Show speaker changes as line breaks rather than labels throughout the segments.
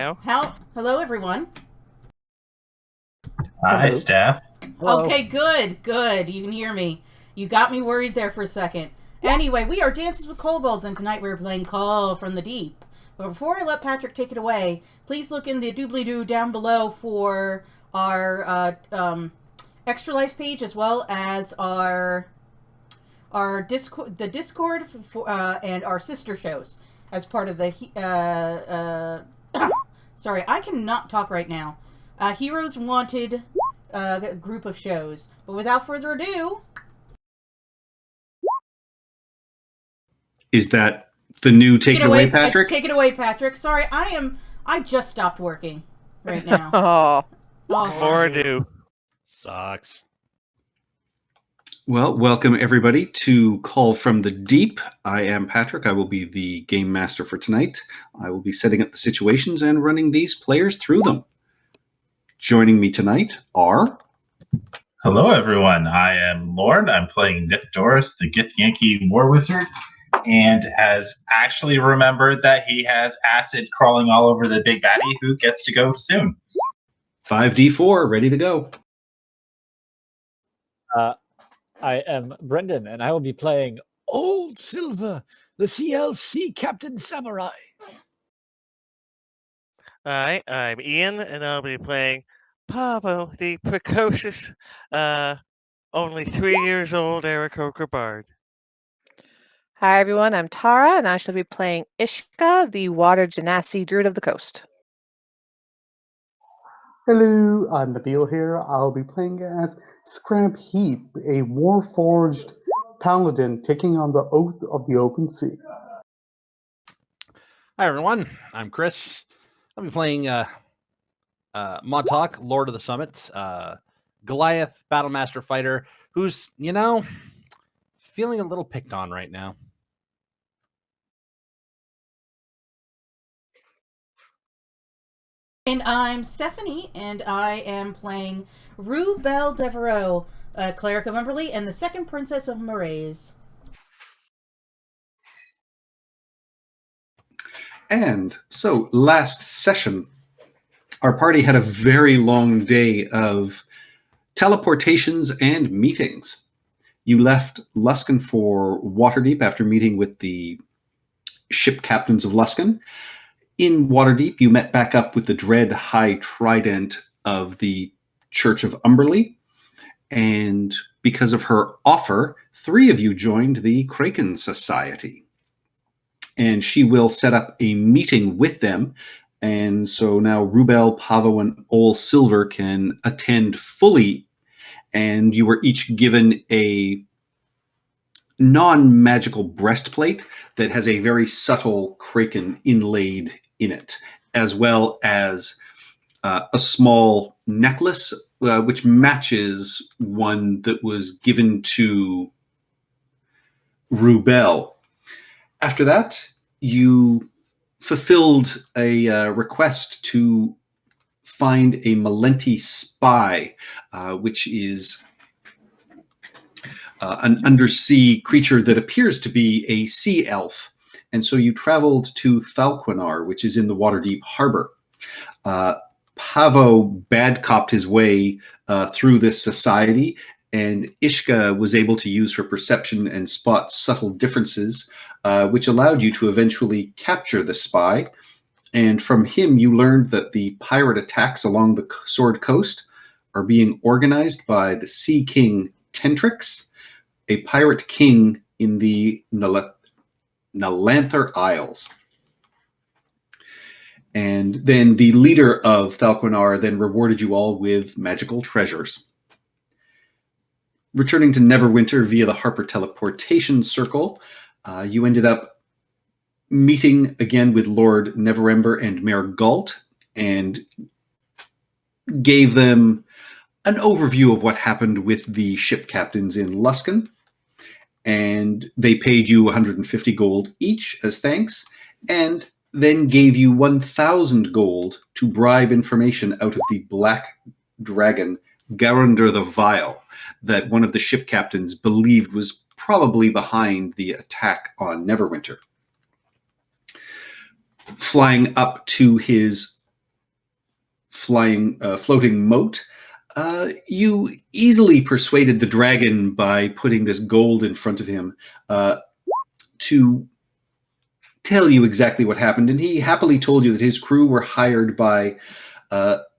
now.
Hello, everyone.
Hi, staff.
Hello.
Okay, good. You can hear me. You got me worried there for a second. Anyway, we are Dances with Kobolds, and tonight we're playing Call from the Deep. But before I let Patrick take it away, please look in the doobly-doo down below for our Extra Life page, as well as our Discord, and our sister shows as part of the sorry, I cannot talk right now. Heroes Wanted group of shows. But without further ado,
is that the new take it away, Patrick?
Take it away, Patrick. Sorry, I just stopped working right now.
More ado.
Sucks.
Well, welcome everybody to Call from the Deep. I am Patrick. I will be the game master for tonight. I will be setting up the situations and running these players through them. Joining me tonight are...
Hello, everyone. I am Lorne. I'm playing Nith Doris, the Gith Yankee War Wizard, and has actually remembered that he has acid crawling all over the big baddie who gets to go soon.
5d4, ready to go.
I am Brendan, and I will be playing Old Silver, the Sea Elf Sea Captain Samurai.
Hi, I'm Ian, and I'll be playing Pavo, the precocious, only 3 years old Aarakocra Bard.
Hi everyone, I'm Tara, and I shall be playing Ishka, the Water Genasi Druid of the Coast.
Hello, I'm Nabil here. I'll be playing as Scrap Heap, a Warforged Paladin taking on the Oath of the Open Sea.
Hi everyone, I'm Chris. I'll be playing Montauk, Lord of the Summit, Goliath, Battlemaster Fighter, who's, feeling a little picked on right now.
And I'm Stephanie, and I am playing Rue Belle Devereaux, Cleric of Umberly, and the second Princess of Moraes.
And so, last session, our party had a very long day of teleportations and meetings. You left Luskan for Waterdeep after meeting with the ship captains of Luskan. In Waterdeep, you met back up with the Dread High Trident of the Church of Umberly. And because of her offer, 3 of you joined the Kraken Society. And she will set up a meeting with them. And so now Rubel, Pavo, and Ol Silver can attend fully. And you were each given a non-magical breastplate that has a very subtle kraken inlaid in it, as well as a small necklace, which matches one that was given to Rubel. After that, you fulfilled a request to find a Malenti spy, which is an undersea creature that appears to be a sea elf. And so you traveled to Falquinar, which is in the Waterdeep harbor. Pavo bad-copped his way through this society, and Ishka was able to use her perception and spot subtle differences, which allowed you to eventually capture the spy. And from him, you learned that the pirate attacks along the Sword Coast are being organized by the Sea King Tentrix, a pirate king in the Nalanther Isles. And then the leader of Falquinar then rewarded you all with magical treasures. Returning to Neverwinter via the Harper Teleportation Circle, you ended up meeting again with Lord Neverember and Mayor Galt, and gave them an overview of what happened with the ship captains in Luskan. And they paid you 150 gold each as thanks, and then gave you 1,000 gold to bribe information out of the Black Dragon, Garander the Vile, that one of the ship captains believed was probably behind the attack on Neverwinter. Flying up to his floating moat. You easily persuaded the dragon by putting this gold in front of him to tell you exactly what happened, and he happily told you that his crew were hired by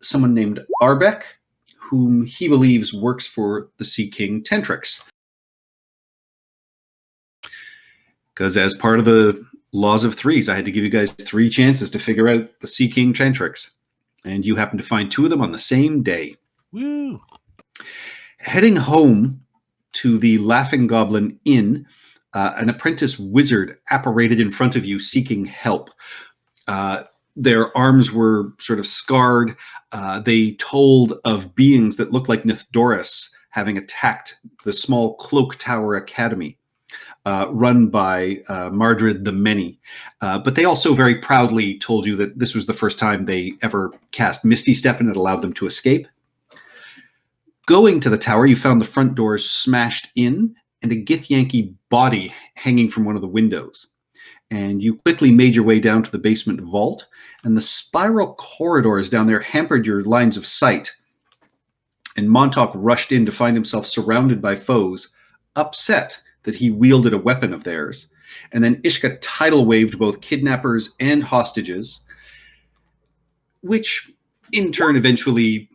someone named Arbeck, whom he believes works for the Sea King Tentrix. Because as part of the laws of threes, I had to give you guys 3 chances to figure out the Sea King Tentrix, and you happened to find 2 of them on the same day.
Woo!
Heading home to the Laughing Goblin Inn, an apprentice wizard apparated in front of you seeking help. Their arms were sort of scarred. They told of beings that looked like Nithdoris having attacked the small Cloak Tower Academy, run by Mardred the Many. But they also very proudly told you that this was the first time they ever cast Misty Step, and it allowed them to escape. Going to the tower, you found the front doors smashed in and a Githyanki body hanging from one of the windows. And you quickly made your way down to the basement vault, and the spiral corridors down there hampered your lines of sight. And Montauk rushed in to find himself surrounded by foes, upset that he wielded a weapon of theirs. And then Ishka tidal waved both kidnappers and hostages, which in turn eventually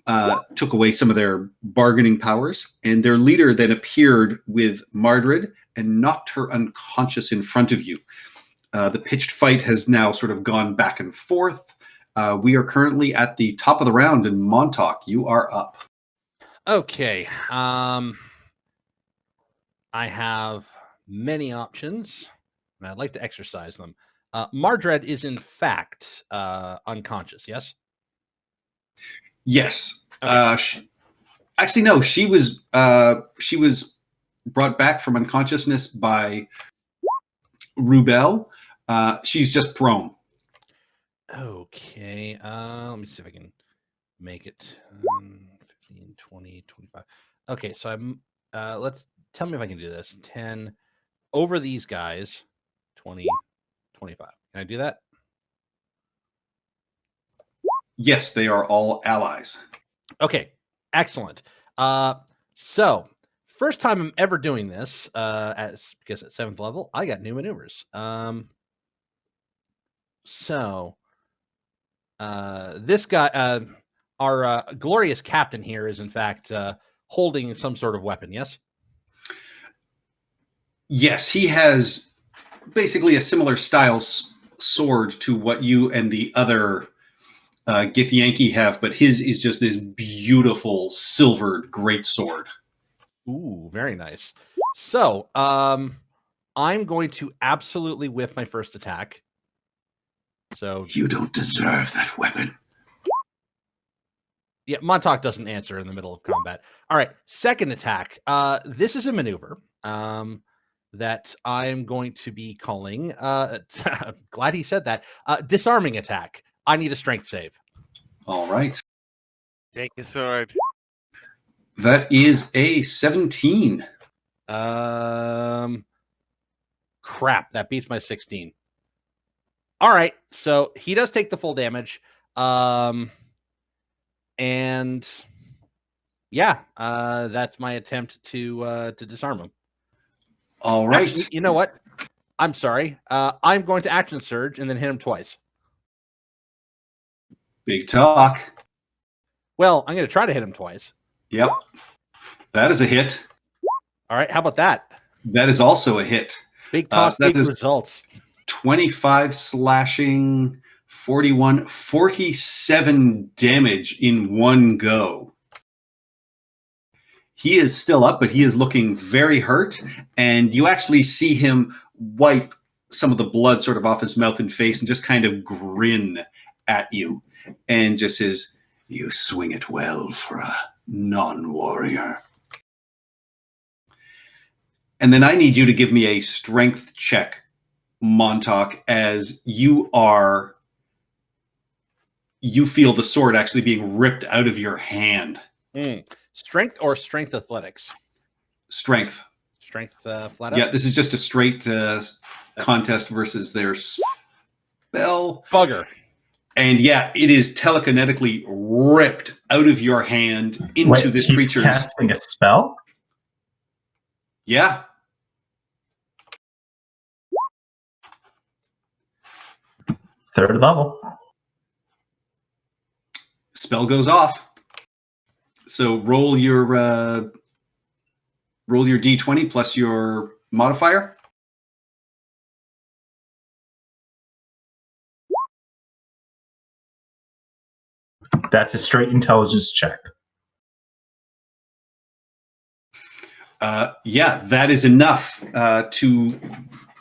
took away some of their bargaining powers. And their leader then appeared with Mardred and knocked her unconscious in front of you. The pitched fight has now sort of gone back and forth. We are currently at the top of the round, and Montauk, you are up.
Okay. I have many options, and I'd like to exercise them. Mardred is in fact unconscious, yes?
Yes.
Okay.
Actually, no. She was brought back from unconsciousness by Rubel. She's just prone.
Okay. Let me see if I can make it 15, 20, 25. Okay, so I'm let's tell me if I can do this. 10 over these guys, 20, 25. Can I do that?
Yes, they are all allies.
Okay, excellent. So first time I'm ever doing this, because at 7th level, I got new maneuvers. So this guy, our glorious captain here, is in fact holding some sort of weapon. Yes.
Yes, he has basically a similar style sword to what you and the other Githyanki have, but his is just this beautiful silvered greatsword.
Ooh, very nice. So, I'm going to absolutely whiff my first attack. So
You don't deserve that weapon.
yeah, Montauk doesn't answer in the middle of combat. All right, second attack. This is a maneuver that I'm going to be calling. Glad he said that. Disarming Attack. I need a strength save.
All right.
Take your sword.
That is a 17.
Crap, that beats my 16. All right, so he does take the full damage. And yeah, that's my attempt to disarm him.
All right.
Actually, you know what? I'm sorry. I'm going to action surge and then hit him twice.
Big talk.
Well, I'm going to try to hit him twice.
Yep. That is a hit.
All right, how about that?
That is also a hit.
Big talk,
so that
big
is
results.
25 slashing, 41, 47 damage in one go. He is still up, but he is looking very hurt, and you actually see him wipe some of the blood sort of off his mouth and face and just kind of grin at you and just says, "You swing it well for a non-warrior." And then I need you to give me a strength check, Montauk, as you feel the sword actually being ripped out of your hand.
Strength or strength athletics?
Strength.
Strength flat out?
Yeah, this is just a straight contest versus their spell.
Bugger.
And yeah, it is telekinetically ripped out of your hand into this
he's
creature's.
casting a spell?
Yeah.
Third level.
Spell goes off. So roll your d20 plus your modifier.
That's a straight intelligence check.
Yeah, that is enough to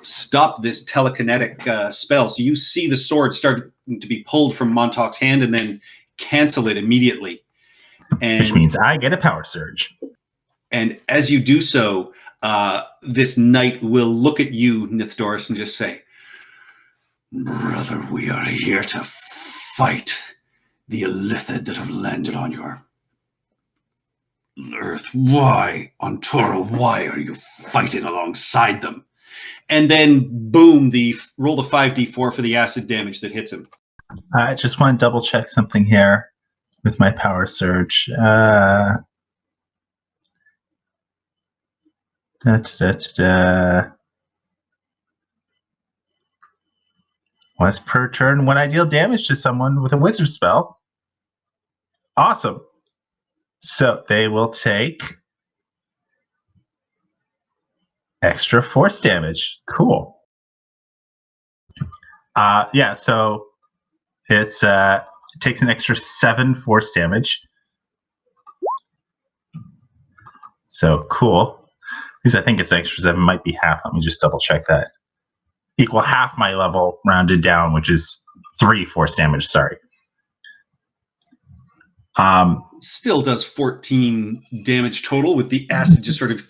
stop this telekinetic spell. So you see the sword start to be pulled from Montauk's hand and then cancel it immediately. And,
which means I get a power surge.
And as you do so, this knight will look at you, Nithdoris, and just say, "Brother, we are here to fight the Illithid that have landed on your Earth. Why, Ontora, why are you fighting alongside them?" And then, boom, roll the 5d4 for the acid damage that hits him.
I just want to double check something here with my power surge. Once per turn when I deal damage to someone with a wizard spell. Awesome. So they will take extra force damage. Cool. Yeah, so it takes an extra 7 force damage. So cool. At least I think it's extra 7, might be half. Let me just double check that. Equal half my level rounded down, which is 3 force damage, sorry.
Still does 14 damage total with the acid just sort of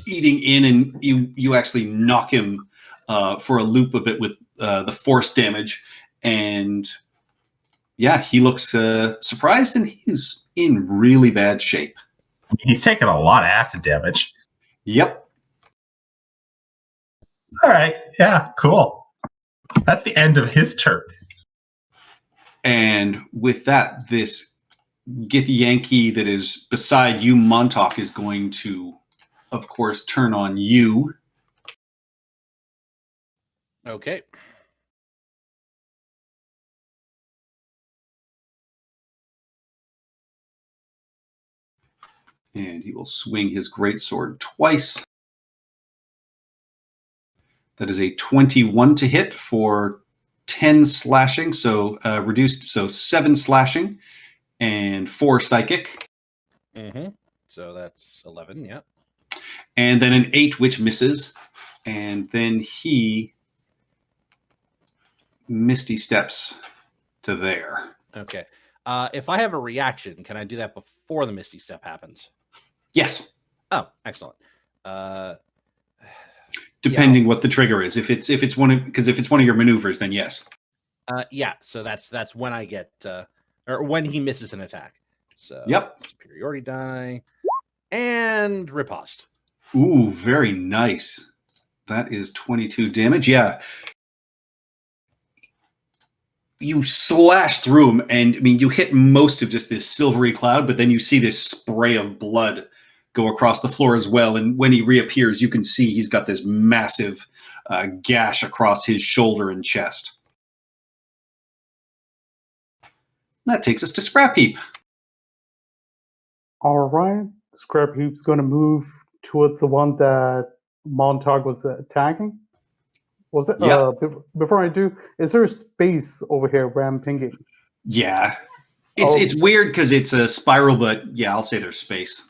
eating in, and you actually knock him for a loop a bit with the force damage. And yeah, he looks surprised, and he's in really bad shape.
He's taken a lot of acid damage.
Yep.
All right. Yeah, cool. That's the end of his turn.
And with that, this Githyanki that is beside you, Montauk, is going to, of course, turn on you.
Okay.
And he will swing his greatsword twice. That is a 21 to hit for 10 slashing, so reduced, so 7 slashing and 4 psychic.
Mm-hmm. So that's 11, yeah.
And then an 8, which misses. And then he misty steps to there.
Okay. If I have a reaction, can I do that before the Misty Step happens?
Yes.
Oh, excellent.
Depending what the trigger is. If it's one of your maneuvers, then yes.
Yeah. So that's when I get or when he misses an attack. So
yep.
Superiority die and riposte.
Ooh, very nice. That is 22 damage. Yeah. You slash through him, and I mean, you hit most of just this silvery cloud, but then you see this spray of blood go across the floor as well. And when he reappears, you can see he's got this massive gash across his shoulder and chest. That takes us to Scrap Heap.
All right. Scrap Heap's going to move towards the one that Montauk was attacking. Was it?
Yeah.
Before I do, is there a space over here where I'm pinging?
Yeah. It's weird because it's a spiral, but yeah, I'll say there's space.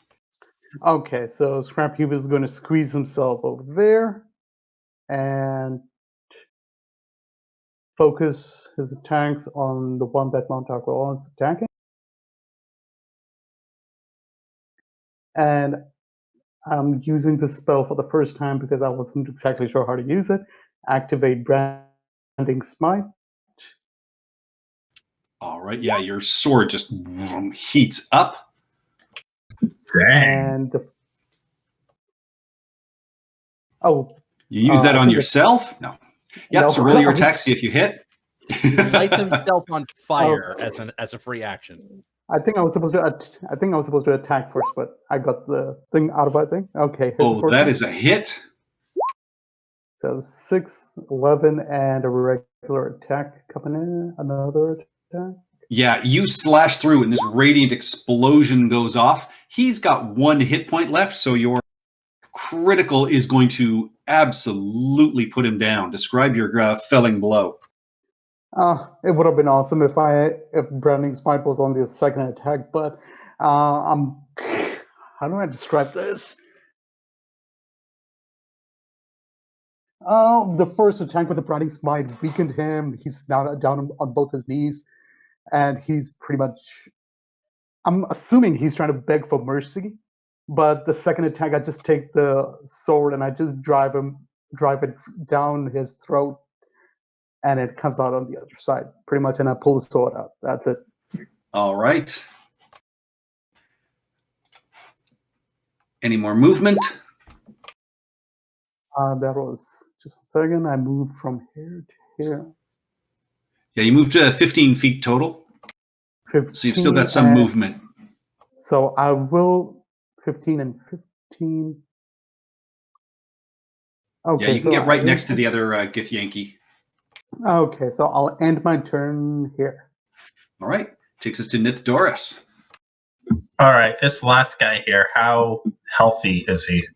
Okay, so Scrap Heap is going to squeeze himself over there and focus his attacks on the one that Montauk was attacking. And I'm using this spell for the first time because I wasn't exactly sure how to use it. Activate Branding Smite.
All right, yeah, your sword just heats up.
Dang.
And
you use that on yourself? No. Yeah, so roll your attack, see if you hit.
He lights himself on fire as a free action.
I think I was supposed to attack first, but I got the thing out of my thing. Okay. Here's the
Oh,
first
that
one.
is a hit.
So 6, 11, and a regular attack coming in. Another attack.
Yeah, you slash through and this radiant explosion goes off. He's got 1 hit point left, so your critical is going to absolutely put him down. Describe your felling blow.
It would have been awesome if Branding Smite was on the second attack, but how do I describe this? The first attack with the Branding Smite weakened him. He's now down on both his knees, and he's pretty much. I'm assuming he's trying to beg for mercy, but the second attack, I just take the sword and I just drive it down his throat, and it comes out on the other side, pretty much, and I pull the sword out. That's it.
All right. Any more movement?
That was just 1 second. I moved from here to here.
Yeah, you moved 15 feet total.
15,
So you've still got some movement.
So I will 15 and 15. Okay,
Yeah, you can
so
get right next to the other Githyanki.
Okay, so I'll end my turn here.
All right. Takes us to Nithdoris.
All right, this last guy here, how healthy is he?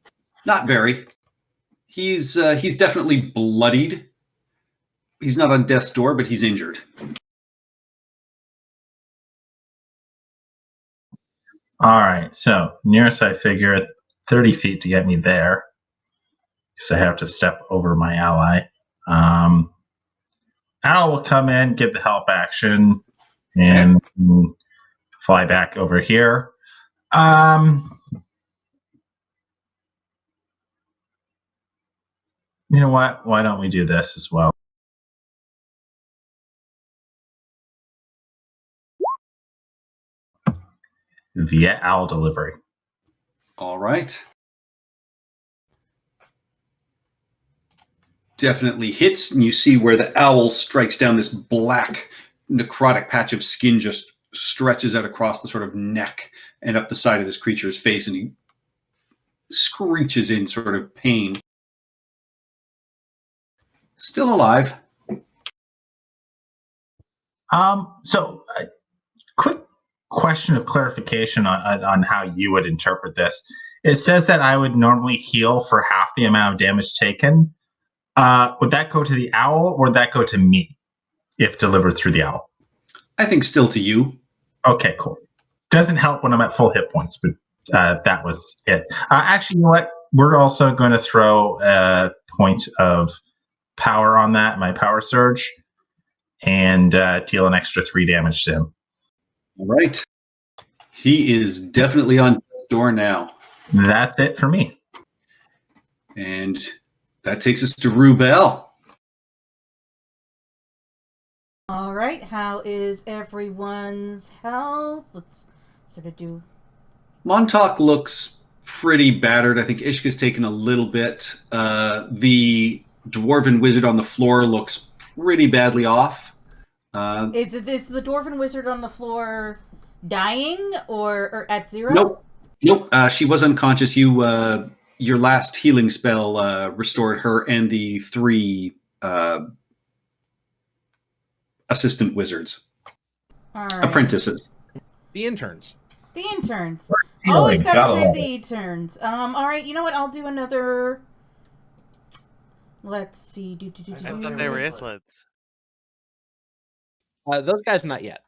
Not very. He's definitely bloodied. He's not on death's door, but he's injured.
All right, so nearest I figure 30 feet to get me there, because I have to step over my ally. Al will come in, give the help action, and fly back over here. You know what? Why don't we do this as well? Via owl delivery.
All right. Definitely hits, and you see where the owl strikes down this black necrotic patch of skin just stretches out across the sort of neck and up the side of this creature's face, and he screeches in sort of pain. Still alive.
So quick question of clarification on how you would interpret this. It says that I would normally heal for half the amount of damage taken. Would that go to the owl, or would that go to me if delivered through the owl?
I think still to you.
Okay, cool. Doesn't help when I'm at full hit points, but that was it. Actually, you know what? We're also going to throw a point of power on that, my power surge, and deal an extra 3 damage to him.
All right. He is definitely on death's door now.
That's it for me.
And that takes us to Rubel.
All right, how is everyone's health? Let's sort of do.
Montauk looks pretty battered. I think Ishka's taken a little bit. The dwarven wizard on the floor looks pretty badly off.
Is the dwarven wizard on the floor dying or at 0?
Nope. She was unconscious. Your last healing spell restored her and the 3 assistant wizards.
All right.
Apprentices.
The interns.
The interns.
Healing,
Always gotta
gotta
save
love
the interns. All right, you know what? I'll do another. Let's see.
I thought they were Ithlids.
Those guys not yet.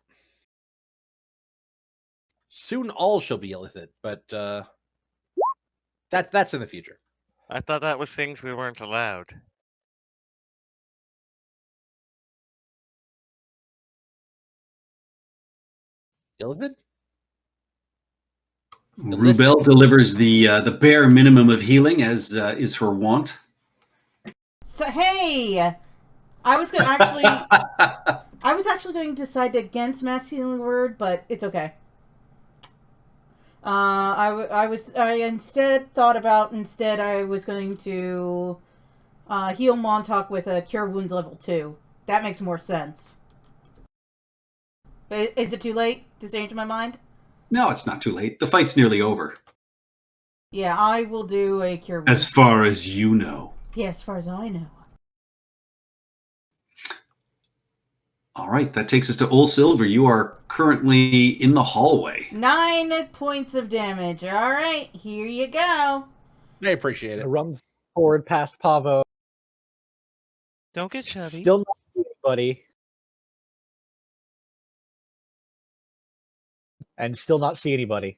Soon all shall be illithid, but that's in the future.
I thought that was things we weren't allowed.
Illithid?
Rubel delivers the bare minimum of healing, as is her wont.
So hey, I was gonna actually, I was actually going to decide against mass healing word, but it's okay. I was going to heal Montauk with a cure wounds level 2. That makes more sense. Is it too late to change my mind?
No, it's not too late. The fight's nearly over.
Yeah, I will do a cure wounds.
As far as you know.
Yeah, as far as I know.
All right, that takes us to Old Silver. You are currently in the hallway.
9 points of damage. All right, here you go.
I appreciate
I
it.
run forward past Pavo.
Don't get chubby.
Still not seeing anybody. And still not see anybody.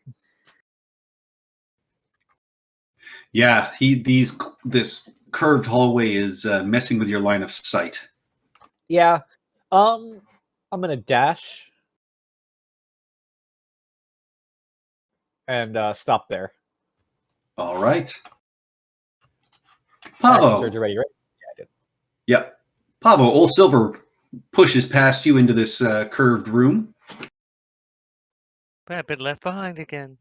Yeah, this curved hallway is messing with your line of sight.
Yeah. I'm gonna dash. And stop there.
All right.
Action
Pavo.
surge already, right? Yeah, I did.
Yep. Pavo, Old Silver pushes past you into this curved room.
I've been left behind again.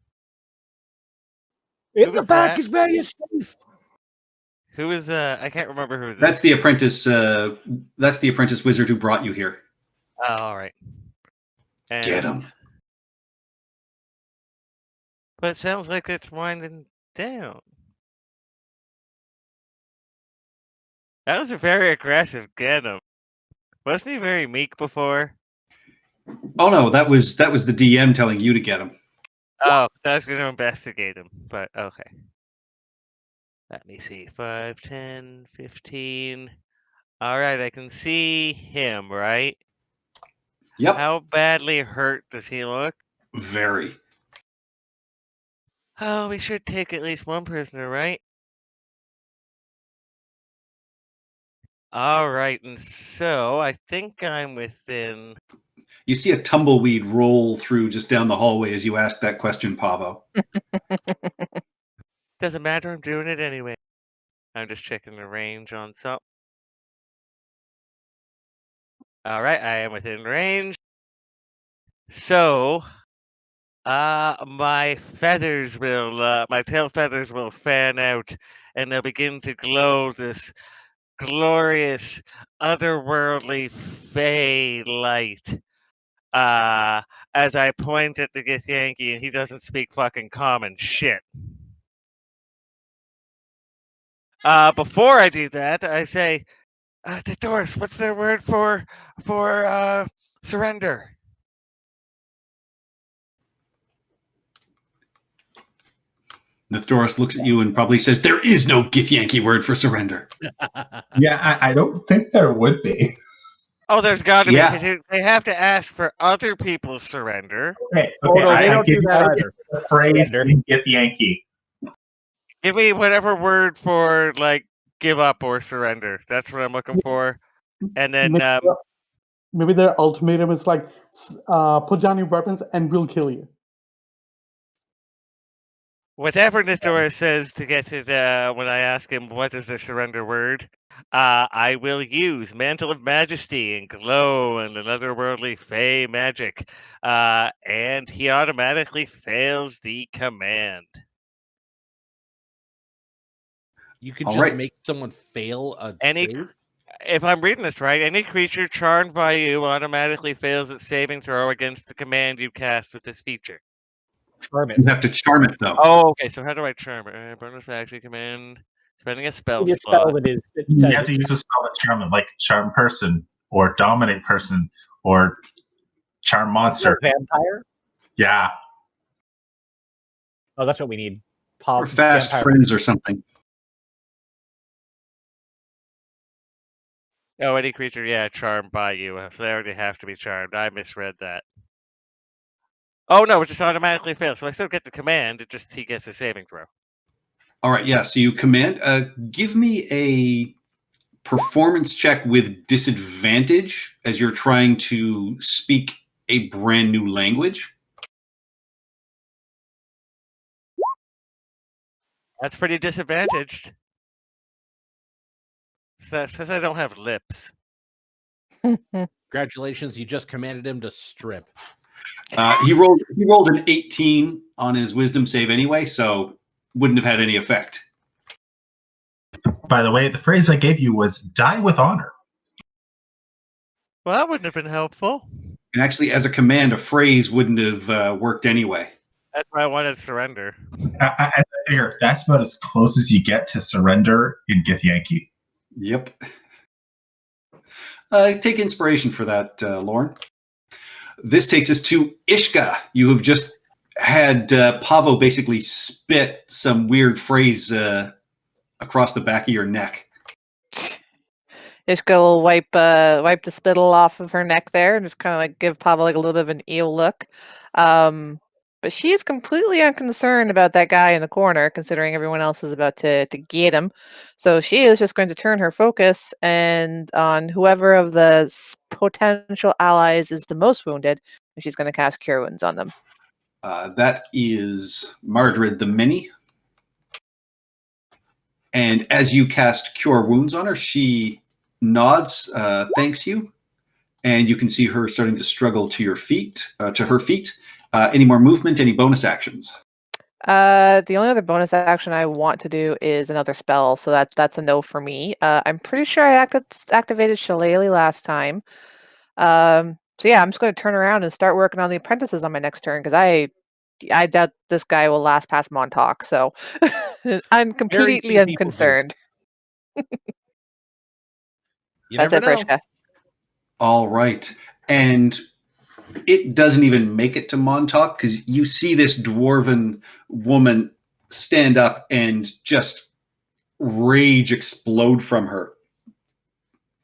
In
Who
the
was
back
that?
is where you're safe.
Who is I can't remember who this
That's the apprentice. That's the apprentice wizard who brought you here.
Oh, all right.
Get him.
But it sounds like it's winding down. That was a very aggressive get him. Wasn't he very meek before?
Oh no, that was the DM telling you to get him.
Oh, I was going to investigate him, but okay. Let me see. 5, 10, 15. All right, I can see him, right?
Yep.
How badly hurt does he look?
Very.
Oh, we should take at least one prisoner, right? All right, and so I think I'm within.
You see a tumbleweed roll through just down the hallway as you ask that question, Pavo.
Doesn't matter, I'm doing it anyway. I'm just checking the range on something. All right, I am within range. So, my feathers will, my tail feathers will fan out, and they'll begin to glow this glorious, otherworldly fey light. As I point at the Githyanki, and he doesn't speak fucking common shit. Before I do that, I say, Doris, what's their word for surrender?
Doris looks at you and probably says, "There is no Githyanki word for surrender."
Yeah, I don't think there would be.
Oh, there's got to
Yeah.
be, because they have to ask for other people's surrender.
Okay,
Oh, no, they don't
give
do
you
that either.
the phrase
Surrender.
and get Yankee.
Give me whatever word for, like, give up or surrender. That's what I'm looking for. And then,
Maybe their ultimatum is like, put down your weapons and we'll kill you.
whatever Nithora says to get to the, when I ask him what is the surrender word, I will use Mantle of Majesty and Glow and another worldly fey magic. And he automatically fails the command.
You can
All
just
right.
make someone fail a
Any
save?
If I'm reading this right, any creature charmed by you automatically fails its saving throw against the command you cast with this feature.
Charm it.
You have to charm it, though.
Oh, okay. So how do I charm it? Bonus action command. Spending a spell
Your
slot.
spell that is. It
You
says
have to use a spell that charm, like charm person or dominate person or charm monster.
vampire.
Yeah.
Oh, that's what we need.
Or fast
vampire.
friends or something.
Oh, any creature, yeah, charmed by you. So they already have to be charmed. I misread that. Oh no, it just automatically fails. So I still get the command. It just he gets a saving throw.
All right, yeah. So you command. Give me a performance check with disadvantage as you're trying to speak a brand new language.
That's pretty disadvantaged. So, since I don't have lips.
Congratulations, you just commanded him to strip.
He rolled an 18 on his wisdom save anyway, so wouldn't have had any effect.
By the way, the phrase I gave you was "die with honor."
Well, that wouldn't have been helpful.
And actually, as a command, a phrase wouldn't have worked anyway.
That's why I wanted surrender.
I figure that's about as close as you get to surrender in Githyanki.
Yep. Take inspiration for that, Lauren. This takes us to Ishka. You have just had Pavo basically spit some weird phrase across the back of your neck.
Ishka will wipe the spittle off of her neck there and just kind of like give Pavo like a little bit of an eel look. But she is completely unconcerned about that guy in the corner, considering everyone else is about to get him. So she is just going to turn her focus and on whoever of the potential allies is the most wounded, and she's going to cast Cure Wounds on them.
That is Mardred the Mini. And as you cast Cure Wounds on her, she nods, thanks you, and you can see her starting to struggle to her feet. Any more movement? Any bonus actions?
The only other bonus action I want to do is another spell, so that's a no for me. I'm pretty sure I activated Shillelagh last time. So yeah, I'm just going to turn around and start working on the apprentices on my next turn because I doubt this guy will last past Montauk. So I'm completely unconcerned. That's it for Ishka.
All right. And it doesn't even make it to Montauk because you see this dwarven woman stand up and just rage explode from her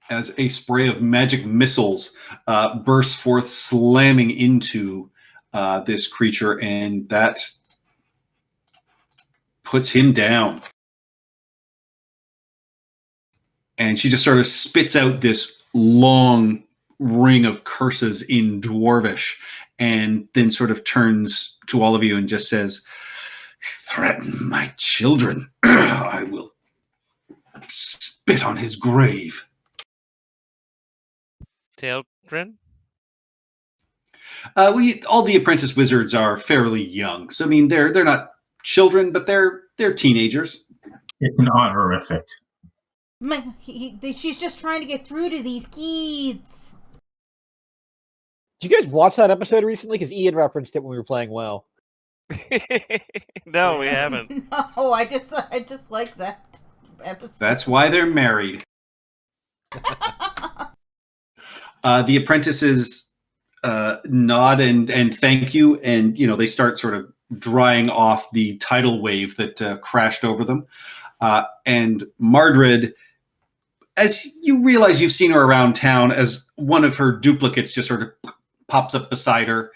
as a spray of magic missiles bursts forth, slamming into this creature, and that puts him down. And she just sort of spits out this long ring of curses in Dwarvish, and then sort of turns to all of you and just says, "Threaten my children, I will spit on his grave."
Children?
All the apprentice wizards are fairly young, so I mean they're not children, but they're teenagers.
It's an honorific.
She's just trying to get through to these kids.
Did you guys watch that episode recently? Because Ian referenced it when we were playing WoW.
No, we haven't.
No, I just like that episode.
That's why they're married. The apprentices nod and thank you, and they start sort of drying off the tidal wave that crashed over them. And Mardred, as you realize you've seen her around town, as one of her duplicates just sort of pops up beside her,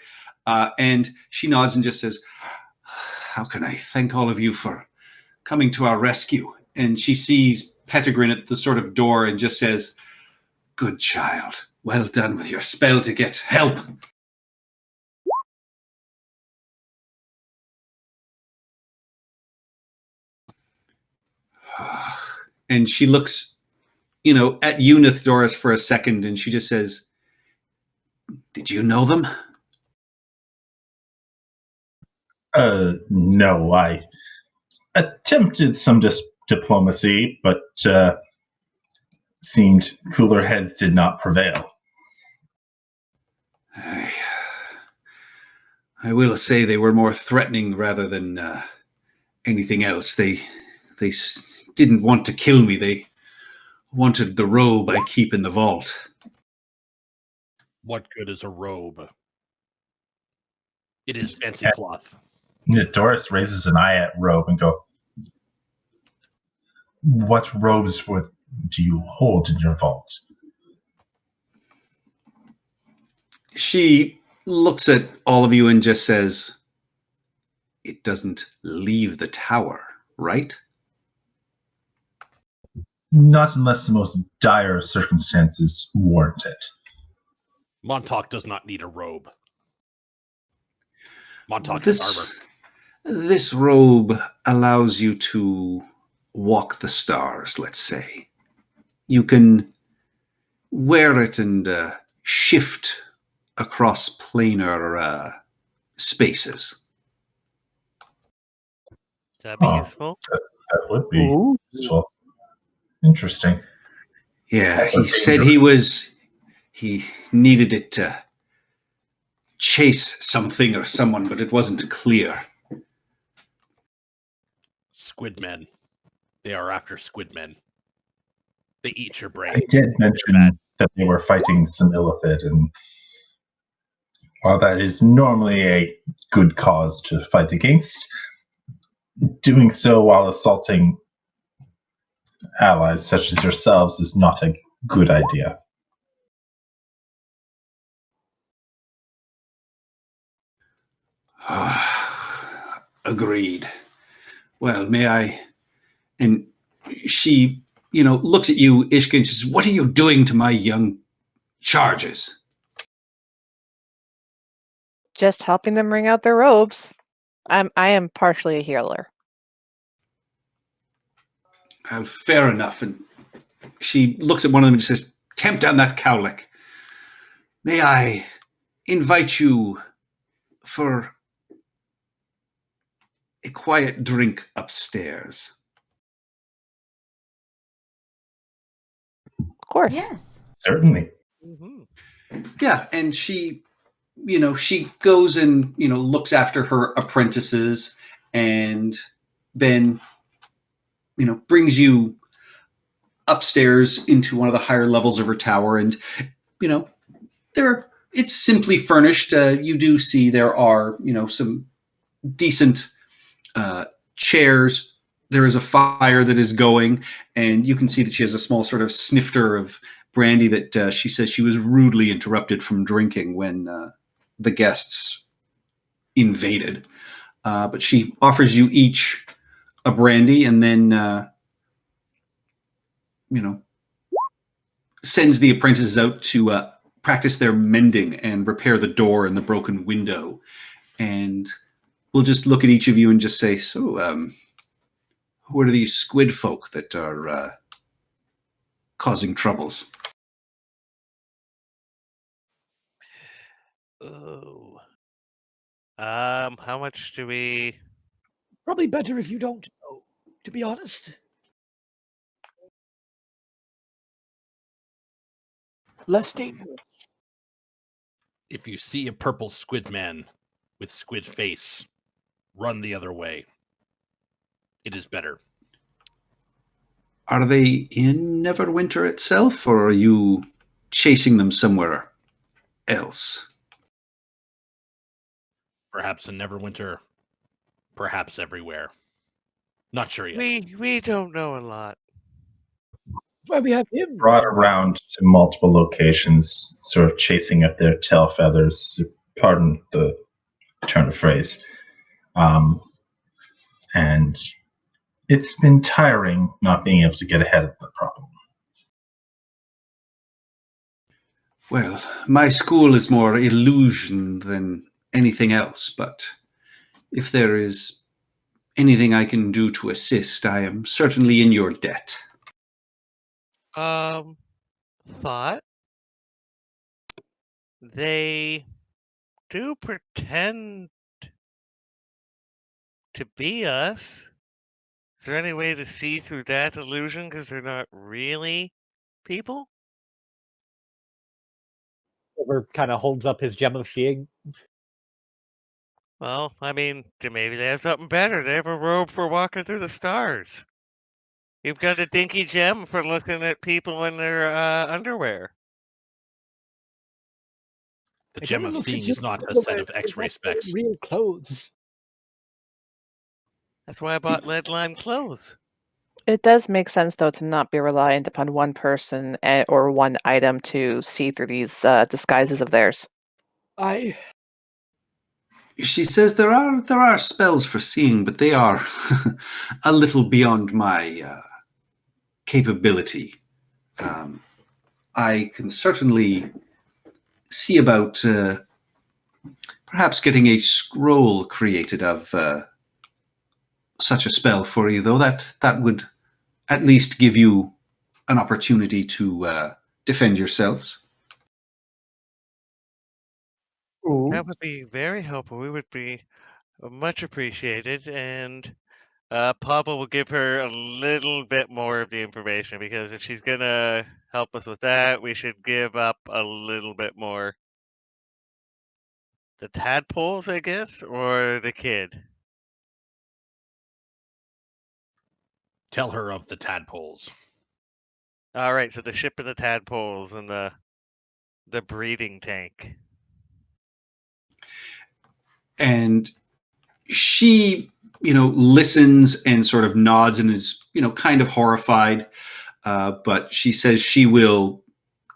and she nods and just says, "How can I thank all of you for coming to our rescue?" And she sees Pettigrew at the sort of door and just says, "Good child. Well done with your spell to get help." And she looks, at you, Doris, for a second, and she just says, "Did you know them?"
No, I attempted some diplomacy, but seemed cooler heads did not prevail.
I will say they were more threatening rather than anything else. They didn't want to kill me. They wanted the robe I keep in the vault.
What good is a robe? It is fancy cloth.
Doris raises an eye at robe and go, "What robes do you hold in your vault?"
She looks at all of you and just says, "It doesn't leave the tower, right?"
Not unless the most dire circumstances warrant it.
Montauk does not need a robe. Montauk has armor.
This robe allows you to walk the stars, let's say. You can wear it and shift across planar spaces.
That'd be useful.
That would be useful. Interesting.
Yeah, he said he was He needed it to chase something or someone, but it wasn't clear.
Squidmen. They are after squidmen. They eat your brain.
I did mention that they were fighting some illithid, and while that is normally a good cause to fight against, doing so while assaulting allies such as yourselves is not a good idea.
Agreed. Well, may I? And she, looks at you, Ishka, and says, "What are you doing to my young charges?"
Just helping them wring out their robes. I am partially a healer.
Well, fair enough. And she looks at one of them and says, "Tamp down that cowlick. May I invite you for a quiet drink upstairs?"
Of course.
Yes.
Certainly.
Yeah, and she goes and looks after her apprentices, and then brings you upstairs into one of the higher levels of her tower. And it's simply furnished. You do see there are some decent chairs. There is a fire that is going, and you can see that she has a small sort of snifter of brandy that she says she was rudely interrupted from drinking when the guests invaded. But she offers you each a brandy, and then sends the apprentices out to practice their mending and repair the door and the broken window. And we'll just look at each of you and just say, "So, who are these squid folk that are causing troubles?"
Oh. How much do we?
Probably better if you don't know, to be honest. Less dangerous.
If you see a purple squid man with squid face, run the other way. It is better.
Are they in Neverwinter itself, or are you chasing them somewhere else?
Perhaps in Neverwinter, perhaps everywhere. Not sure yet.
We don't know a lot.
Why we have him.
Brought around to multiple locations, sort of chasing up their tail feathers, pardon the turn of phrase. And it's been tiring not being able to get ahead of the problem.
Well, my school is more illusion than anything else, but if there is anything I can do to assist, I am certainly in your debt.
Thought they do pretend to be us. Is there any way to see through that illusion because they're not really people?
Silver kind of holds up his gem of seeing.
Well, I mean, maybe they have something better. They have a robe for walking through the stars. You've got a dinky gem for looking at people in their underwear.
The
It
gem
only
of
looks at
seeing
you
is not a
when
set
they're
of X-ray
not wearing
specs.
real clothes.
That's why I bought lead line clothes.
It does make sense, though, to not be reliant upon one person or one item to see through these disguises of theirs.
She says there are spells for seeing, but they are a little beyond my capability. I can certainly see about perhaps getting a scroll created of such a spell for you, though. That would at least give you an opportunity to defend yourselves.
Ooh.
That would be very helpful. We would be much appreciated. And Papa will give her a little bit more of the information because if she's gonna help us with that, we should give up a little bit more. The tadpoles, I guess, or the kid?
Tell her of the tadpoles.
All right, so the ship and the tadpoles and the breeding tank.
And she, listens and sort of nods and is, kind of horrified. But she says she will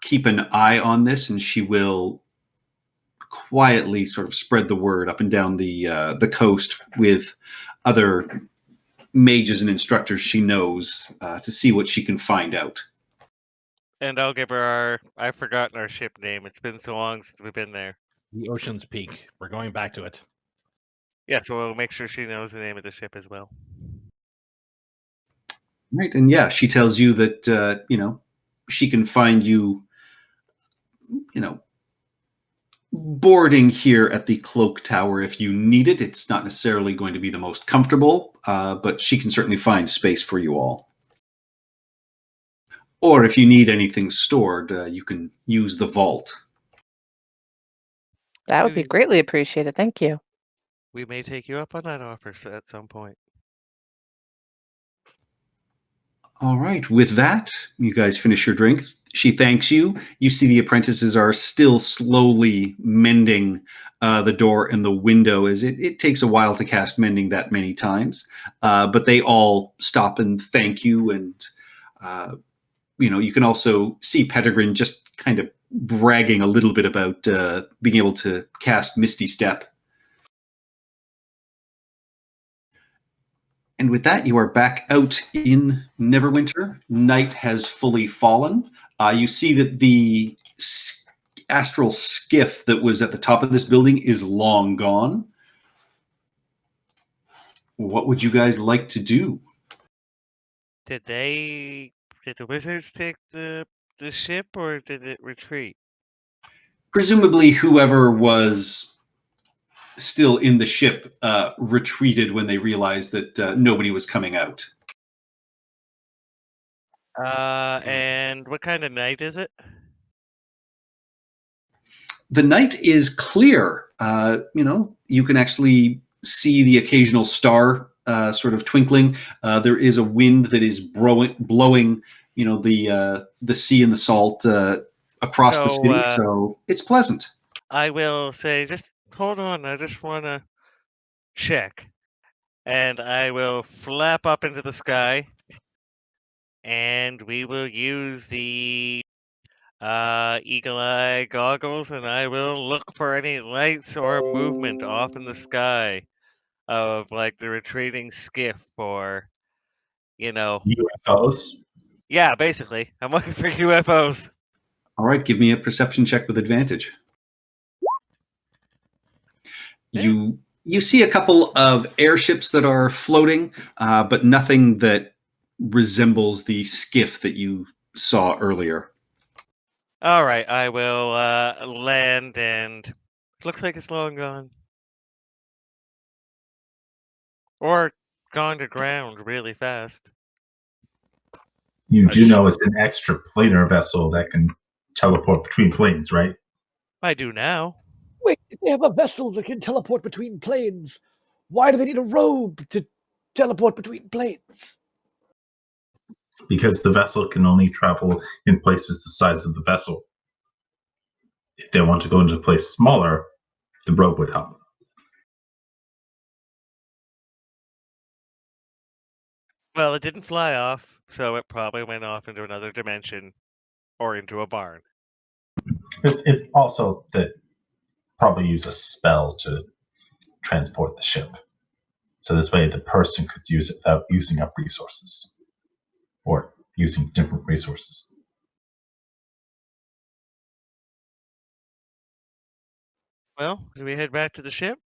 keep an eye on this and she will quietly sort of spread the word up and down the coast with other mages and instructors she knows to see what she can find out.
And I'll give her I've forgotten our ship name. It's been so long since we've been there.
The Ocean's Peak. We're going back to it.
Yeah, so we'll make sure she knows the name of the ship as well.
Right, and yeah, she tells you that she can find you, boarding here at the Cloak Tower if you need it. It's not necessarily going to be the most comfortable, but she can certainly find space for you all. Or if you need anything stored, you can use the vault.
That would be greatly appreciated. Thank you.
We may take you up on that offer at some point.
All right, with that, you guys finish your drink. She thanks you. You see the apprentices are still slowly mending the door and the window, as it takes a while to cast mending that many times. But they all stop and thank you. And, you can also see Pettigrew just kind of bragging a little bit about being able to cast Misty Step. And with that, you are back out in Neverwinter. Night has fully fallen. You see that the astral skiff that was at the top of this building is long gone. What would you guys like to do?
Did the wizards take the ship or did it retreat?
Presumably whoever was still in the ship retreated when they realized that nobody was coming out.
And what kind of night is it?
The night is clear. You can actually see the occasional star sort of twinkling. There is a wind that is blowing, the sea and the salt across the city. So it's pleasant.
I will say, just hold on. I just want to check. And I will flap up into the sky. And we will use the eagle eye goggles, and I will look for any lights or movement off in the sky of like the retreating skiff or
UFOs.
Yeah, basically. I'm looking for UFOs.
All right, give me a perception check with advantage.
Yeah.
You see a couple of airships that are floating, but nothing that resembles the skiff that you saw earlier.
All right, I will land, and looks like it's long gone. Or gone to ground really fast.
You do know it's an extra planar vessel that can teleport between planes, right?
I do now.
Wait, if they have a vessel that can teleport between planes, why do they need a robe to teleport between planes?
Because the vessel can only travel in places the size of the vessel. If they want to go into a place smaller, the rope would help.
Well, it didn't fly off, so it probably went off into another dimension or into a barn.
It's also that probably use a spell to transport the ship. So this way the person could use it without using up resources. Or using different resources.
Well, do we head back to the ship?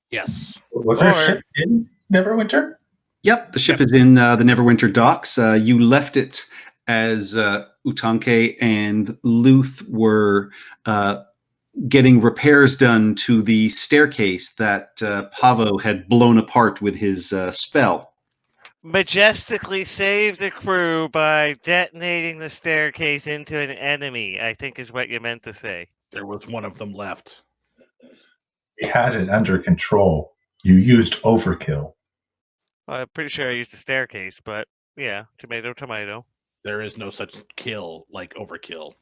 Yes.
Was there a ship in Neverwinter?
Yep, the ship is in the Neverwinter docks. You left it as Utanke and Luth were getting repairs done to the staircase that Pavo had blown apart with his spell.
Majestically save the crew by detonating the staircase into an enemy, I think is what you meant to say.
There was one of them left.
We had it under control. You used overkill.
Well, I'm pretty sure I used the staircase, but yeah, tomato, tomato.
There is no such kill like overkill.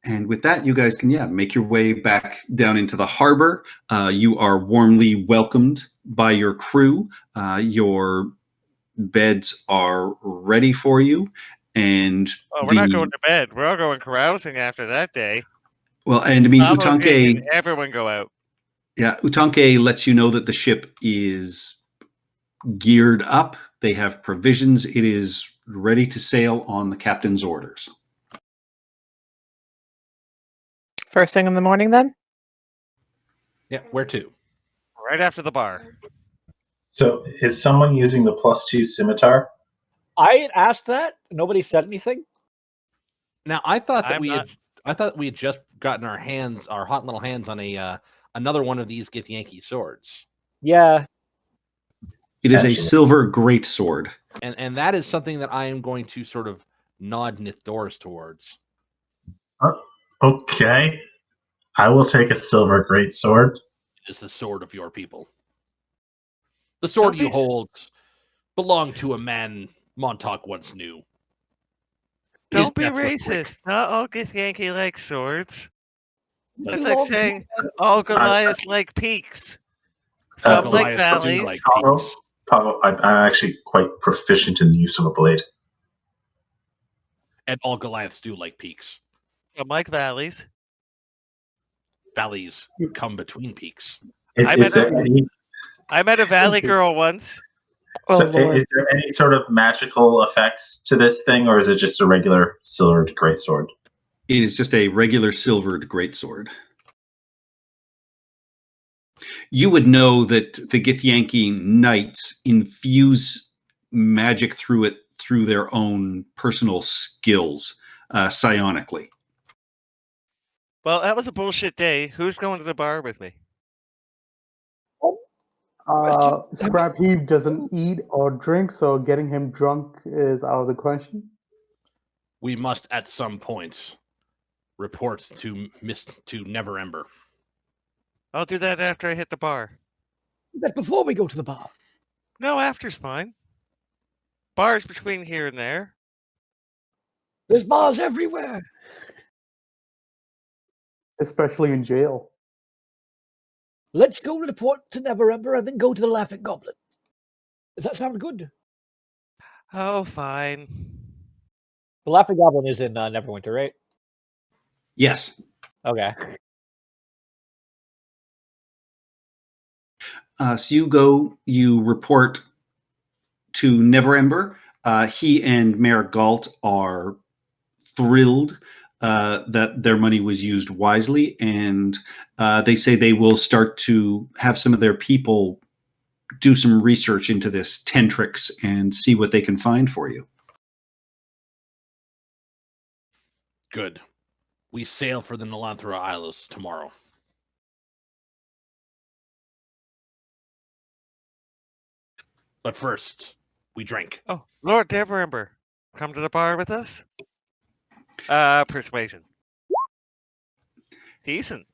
And with that, you guys can, make your way back down into the harbor. You are warmly welcomed by your crew. Your beds are ready for you. And
Oh, we're not going to bed. We're all going carousing after that day.
Well, and I mean,
Pavo's
Utanke,
making everyone go out.
yeah, Utanke lets you know that the ship is geared up. They have provisions. It is ready to sail on the captain's orders.
First thing in the morning, then?
Yeah, where to?
Right after the bar.
So, is someone using the +2 scimitar?
I had asked that. Nobody said anything.
Now, I thought that
I'm
I thought we had just gotten our hot little hands on a another one of these Githyanki swords.
Yeah.
It is a silver greatsword.
And that is something that I am going to sort of nod Nithdoris towards.
Okay. I will take a silver greatsword.
It is the sword of your people. The sword you hold belonged to a man Montauk once knew.
Don't be racist. Not all Githyanki like swords. That's like saying all Goliaths like peaks. Some like valleys.
Pavo, I'm actually quite proficient in the use of a blade.
And all Goliaths do like peaks.
Some like valleys.
Valleys come between peaks.
I
met a valley girl once.
So is there any sort of magical effects to this thing, or is it just a regular silvered greatsword?
It is just a regular silvered greatsword. You would know that the Githyanki knights infuse magic through it through their own personal skills, psionically.
Well, that was a bullshit day. Who's going to the bar with me?
Scrap Heap doesn't eat or drink, so getting him drunk is out of the question.
We must at some point report to Never Ember.
I'll do that after I hit the bar.
But before we go to the bar.
No, after's fine. Bars between here and there.
There's bars everywhere.
Especially in jail.
Let's go report to Never Ember and then go to the Laughing Goblin. Does that sound good?
Oh, fine.
The Laughing Goblin is in Neverwinter, right?
Yes.
Okay.
So you report to Never Ember. He and Mayor Galt are thrilled that their money was used wisely, and they say they will start to have some of their people do some research into this Tentrix and see what they can find for you.
Good. We sail for the Nalanthra Isles tomorrow. But first, we drink.
Oh, Lord Neverember, come to the bar with us? Persuasion. Decent.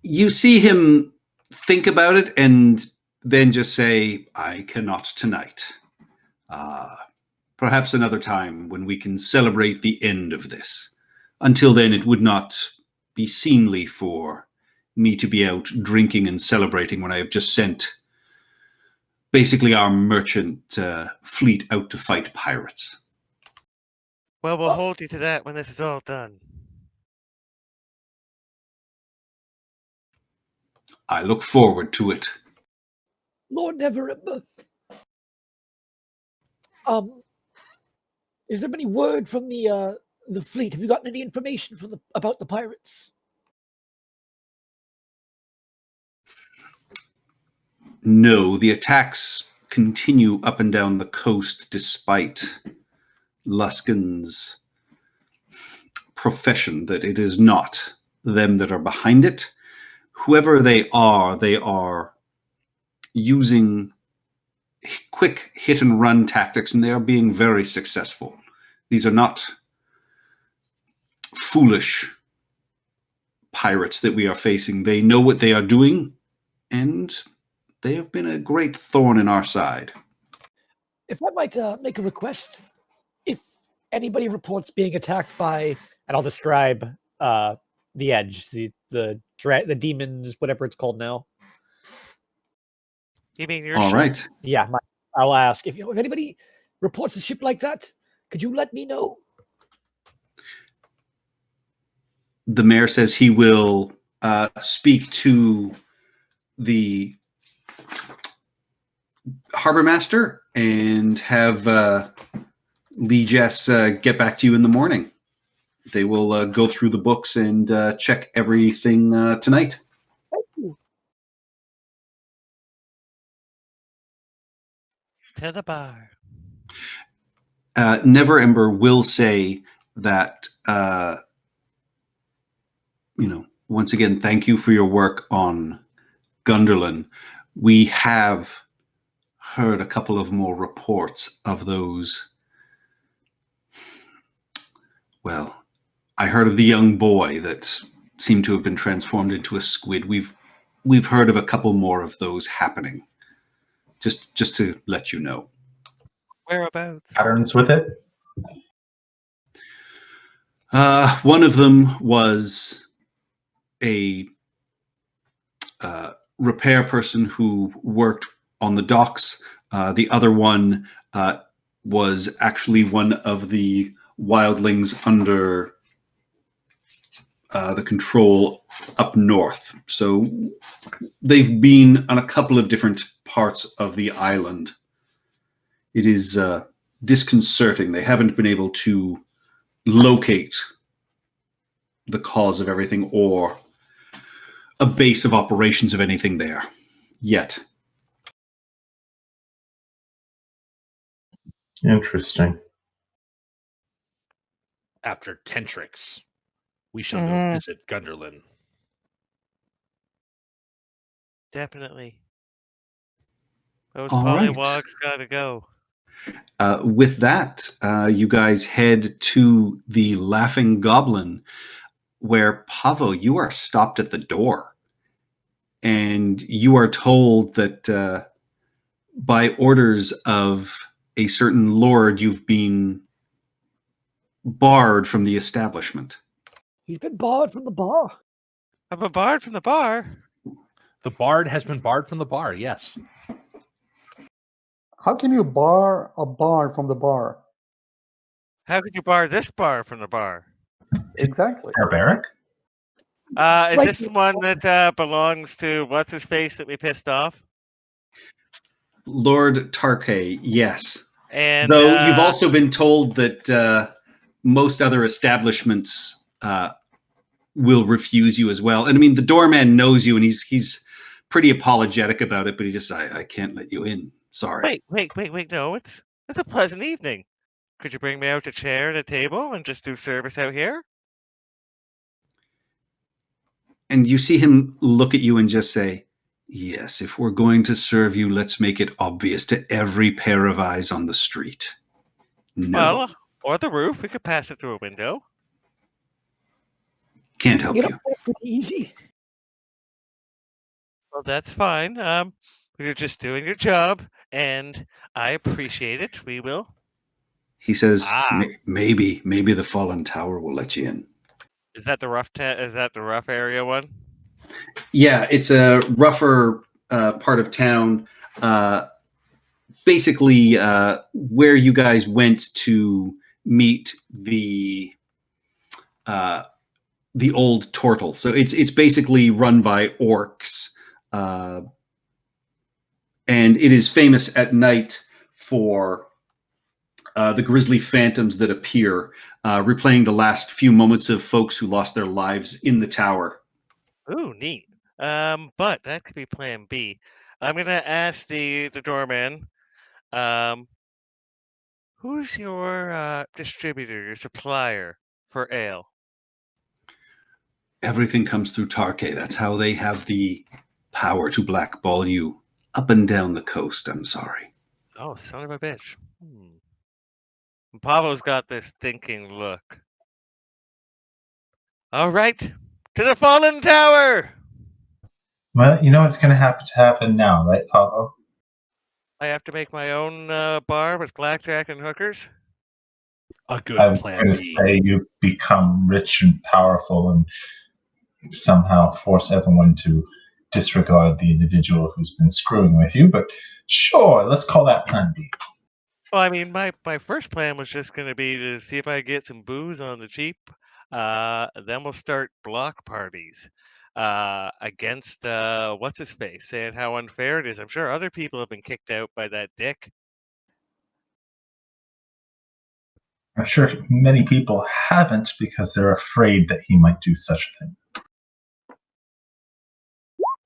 You see him think about it and then just say, I cannot tonight. Perhaps another time when we can celebrate the end of this. Until then, it would not be seemly for me to be out drinking and celebrating when I have just sent basically our merchant fleet out to fight pirates.
Well, we'll hold you to that when this is all done.
I look forward to it.
Lord Neverember. Is there any word from the fleet? Have you gotten any information from about the pirates?
No, the attacks continue up and down the coast despite Luskin's profession that it is not them that are behind it. Whoever they are using quick hit and run tactics, and they are being very successful. These are not foolish pirates that we are facing. They know what they are doing, and they have been a great thorn in our side.
If I might make a request, if anybody reports being attacked by, and I'll describe the edge, the demons, whatever it's called now.
You mean your
All
ship?
right.
Yeah, I'll ask if anybody reports a ship like that. Could you let me know?
The mayor says he will speak to the harbor master and have Lee Jess get back to you in the morning. They will go through the books and check everything tonight.
Thank you.
To the bar.
Never Ember will say that, once again, thank you for your work on Gunderlin. We have heard a couple of more reports of those. Well, I heard of the young boy that seemed to have been transformed into a squid. We've heard of a couple more of those happening. Just to let you know.
Whereabouts?
Patterns with it?
One of them was a repair person who worked on the docks. The other one was actually one of the wildlings under the control up north. So they've been on a couple of different parts of the island. It is disconcerting. They haven't been able to locate the cause of everything or a base of operations of anything there yet.
Interesting.
After Tentrix, we shall go
Mhm.
visit Gunderlin.
Definitely. Those
All right.
pollywogs gotta go.
With that, you guys head to the Laughing Goblin, where Pavo, you are stopped at the door. And you are told that by orders of a certain lord, you've been barred from the establishment.
He's been barred from the bar.
I'm a bard from the bar.
The bard has been barred from the bar, yes.
How can you bar a bar from the bar?
How could you bar this bar from the bar?
Exactly.
Barbaric?
Is
Right.
this the one that belongs to what's his face that we pissed off?
Lord Tarkay, yes.
And
Though you've also been told that most other establishments will refuse you as well. And I mean, the doorman knows you, and he's pretty apologetic about it, but he just, I can't let you in. Sorry.
wait. No, it's a pleasant evening. Could you bring me out a chair and a table and just do service out here?
And you see him look at you and just say, yes, if we're going to serve you, let's make it obvious to every pair of eyes on the street. No.
Well, or the roof. We could pass it through a window.
Can't help you.
That's pretty easy.
Well, that's fine. You're just doing your job, and I appreciate it. We will.
He says,
Ah.
maybe the fallen tower will let you in.
Is that the rough? Is that the rough area one?
Yeah, it's a rougher part of town. Basically, where you guys went to meet the old turtle. So it's basically run by orcs, and it is famous at night for the grisly phantoms that appear, replaying the last few moments of folks who lost their lives in the tower.
Ooh, neat. But that could be Plan B. I'm gonna ask the doorman. Who's your, distributor, your supplier for ale?
Everything comes through Tarke. That's how they have the power to blackball you up and down the coast. I'm sorry.
Oh, son of a bitch. Pavo's got this thinking look. All right, to the fallen tower!
Well, you know what's going to happen now, right, Pablo?
I have to make my own bar with blackjack and hookers?
A good
I was
plan
going to
B.
say you become rich and powerful and somehow force everyone to disregard the individual who's been screwing with you, but sure, let's call that plan B.
Well, I mean, my first plan was just going to be to see if I get some booze on the cheap. Then we'll start block parties against what's his face, saying how unfair it is. I'm sure other people have been kicked out by that dick.
I'm sure many people haven't because they're afraid that he might do such a thing.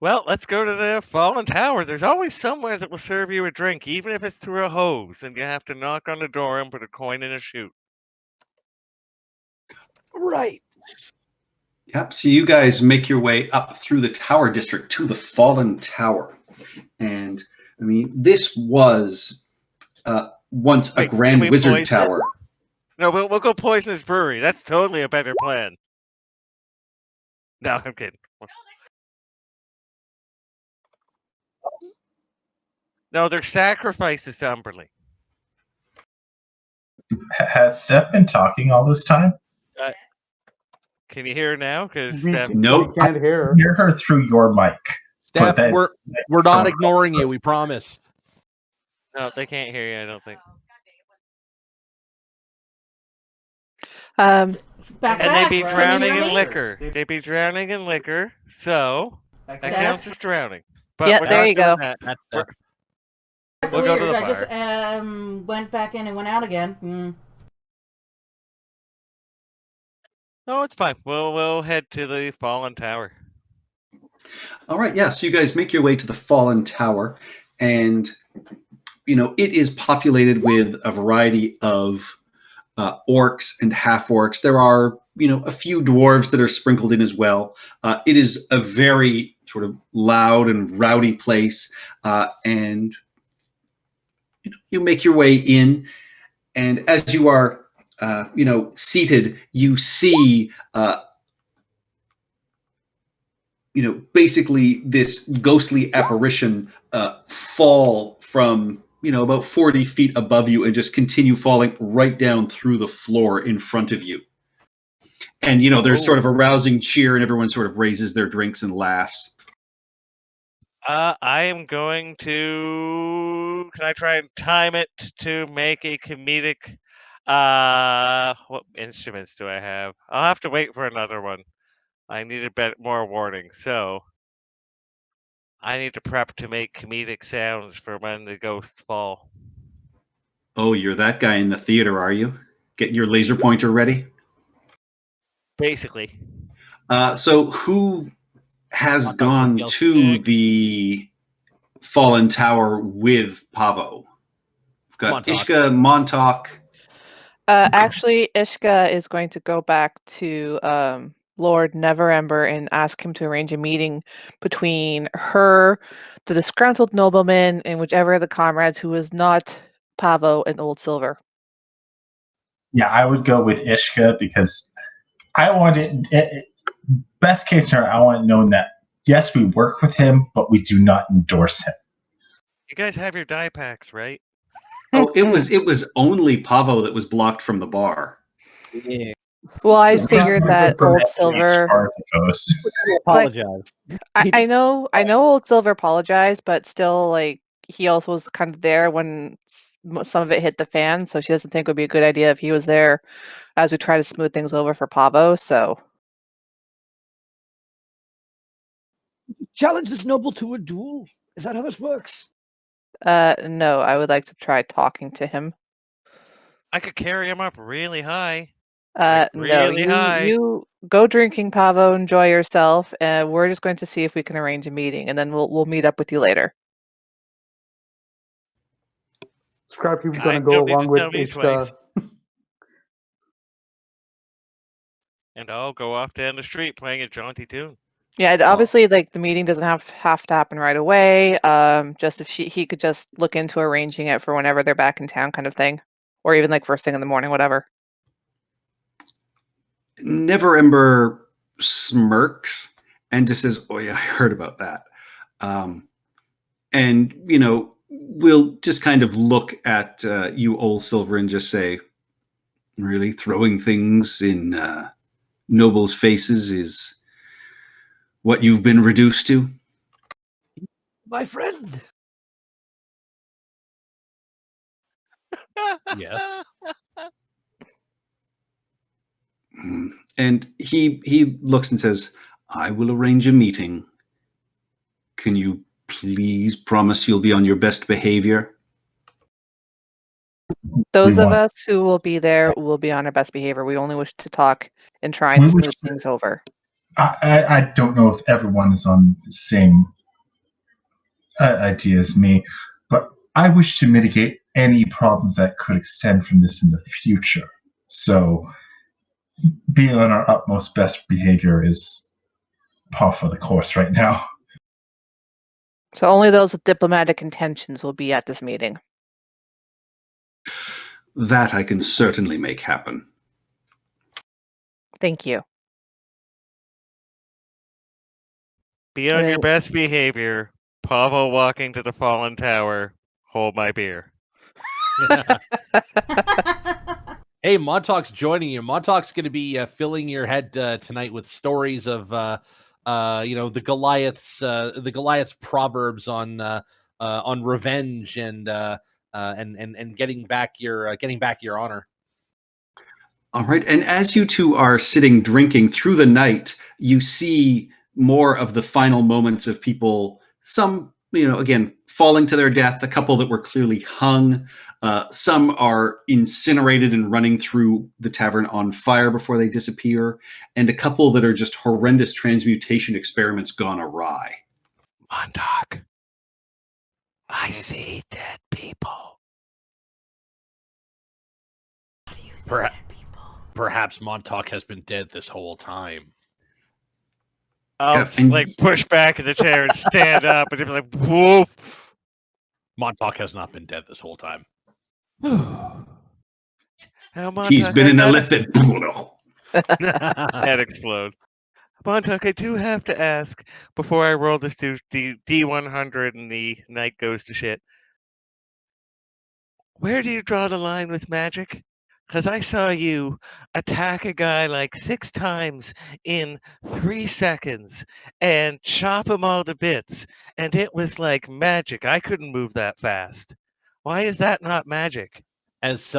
Well, let's go to the fallen tower. There's always somewhere that will serve you a drink, even if it's through a hose, and you have to knock on the door and put a coin in a chute.
Right.
Yep. So you guys make your way up through the tower district to the Fallen Tower. And I mean, this was once
Wait,
a
can
Grand
we
Wizard
poison it?
Tower.
No, we'll go poison his brewery. That's totally a better plan. No, I'm kidding. No, they're sacrifices to Umberly.
Has Steph been talking all this time?
Can you hear now? Because
We,
Nope.
we can't hear.
Hear her through your mic.
Steph,
But then-
we're not ignoring you. We promise.
no, they can't hear you. I don't think.
Back,
And they'd be
can you
drowning
hear
in
me?
liquor. They'd be drowning in liquor. So that counts as drowning. But
Yeah,
we're
there
not
you
doing
go.
that.
That's
We're-
Steph.
That's
We'll go
weird.
to the
I just
bar.
went back in and went out again.
Oh, it's fine. We'll head to the fallen tower.
All right. Yeah. So you guys make your way to the Fallen Tower, and it is populated with a variety of orcs and half orcs. There are a few dwarves that are sprinkled in as well. It is a very sort of loud and rowdy place, and you make your way in, and as you are seated, you see basically this ghostly apparition fall from about 40 feet above you and just continue falling right down through the floor in front of you. And there's sort of a rousing cheer, and everyone sort of raises their drinks and laughs.
I am going to. Can I try and time it to make a comedic? What instruments do I have? I'll have to wait for another one. I need a bit more warning, so I need to prep to make comedic sounds for when the ghosts fall.
Oh, you're that guy in the theater, are you? Getting your laser pointer ready?
Basically.
So who has
Montauk
gone
yells
to
stick.
the Fallen Tower with Pavo? We've got
Montauk.
Ishka, Montauk.
Actually, Ishka is going to go back to Lord Neverember and ask him to arrange a meeting between her, the disgruntled nobleman, and whichever of the comrades who is not Pavo and Old Silver.
Yeah, I would go with Ishka because I want best case scenario, I want it known that yes, we work with him, but we do not endorse him.
You guys have your die packs, right?
Oh, it was only Pavo that was blocked from the bar.
Yeah.
Well, I
It's
figured
not
that
from
Old
each
Silver.
bar that goes.
Apologize.
I know Old Silver apologized, but still, like, he also was kind of there when some of it hit the fan, so she doesn't think it would be a good idea if he was there as we try to smooth things over for Pavo. So
Challenge this noble to a duel. Is that how this works?
no, I would like to try talking to him.
I could carry him up really high.
No,
really high.
you go drinking, Pavo. Enjoy yourself. We're just going to see if we can arrange a meeting, and then we'll meet up with you later.
Scrappy was
I
going to go
don't need
along
to
with
tell me
Ishka.
twice. and I'll go off down the street playing a jaunty tune.
Yeah, obviously, like the meeting doesn't have to happen right away. Just if he could just look into arranging it for whenever they're back in town, kind of thing, or even like first thing in the morning, whatever.
Neverember smirks and just says, "Oh yeah, I heard about that." And we'll just kind of look at you, Old Silver, and just say, "Really, throwing things in nobles' faces is what you've been reduced to?"
My friend.
Yes.
And he looks and says, "I will arrange a meeting. Can you please promise you'll be on your best behavior?"
Those of
want-
us who will be there will be on our best behavior. We only wish to talk and try and
We wish
smooth
to-
things over.
I don't know if everyone is on the same idea as me, but I wish to mitigate any problems that could extend from this in the future. So being on our utmost best behavior is par for the course right now.
So only those with diplomatic intentions will be at this meeting.
That I can certainly make happen.
Thank you.
Be on your
then-
best behavior. Pavel walking to the fallen tower. Hold my beer.
Hey, Montauk's joining you. Montauk's going to be filling your head tonight with stories of the Goliath's proverbs on revenge and getting back your honor.
All right. And as you two are sitting drinking through the night, you see more of the final moments of people, some, again, falling to their death, a couple that were clearly hung. Some are incinerated and running through the tavern on fire before they disappear. And a couple that are just horrendous transmutation experiments gone awry.
Montauk, I see dead people.
How do you see
Perhaps-
dead people?
Perhaps Montauk has been dead this whole time.
I'll
Yeah, and-
like push back in the chair and stand up and be like, whoop.
Montauk has not been dead this whole time.
Now,
He's
Montauk,
been
I
in a
gotta-
lithic.
Head explode. Montauk, I do have to ask before I roll this D100 and the night goes to shit. Where do you draw the line with magic? Because I saw you attack a guy like 6 times in 3 seconds and chop him all to bits, and it was like magic. I couldn't move that fast. Why is that not magic?
As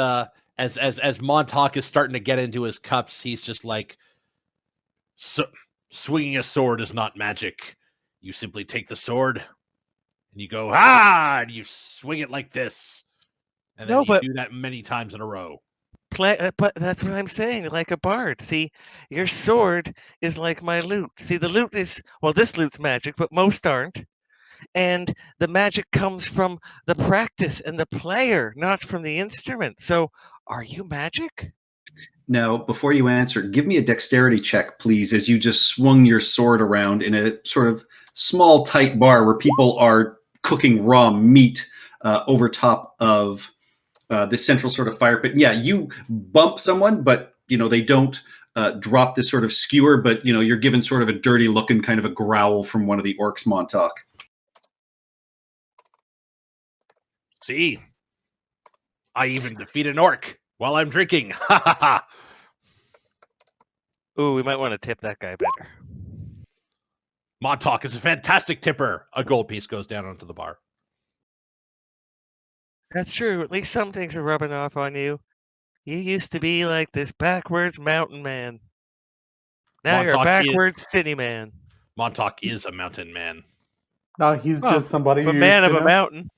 Montauk is starting to get into his cups, he's just like, swinging a sword is not magic. You simply take the sword and you go, and you swing it like this. And then
No,
you
but-
do that many times in a row.
But that's what I'm saying, like a bard. See, your sword is like my lute. See, the lute is, well, this lute's magic, but most aren't. And the magic comes from the practice and the player, not from the instrument. So, are you magic?
Now, before you answer, give me a dexterity check, please, as you just swung your sword around in a sort of small, tight bar where people are cooking raw meat over top of this central sort of fire pit. Yeah, you bump someone, but they don't drop this sort of skewer, but you're given sort of a dirty look and kind of a growl from one of the orcs, Montauk.
See, I even defeat an orc while I'm drinking. Ha ha ha!
Ooh, we might want to tip that guy better.
Montauk is a fantastic tipper. A gold piece goes down onto the bar.
That's true. At least some things are rubbing off on you. You used to be like this backwards mountain man. Now you're a
Montauk is-
backwards city man.
Montauk is a mountain man.
No, he's
Oh,
just somebody
But
who
man
used
of
to
a
know.
mountain.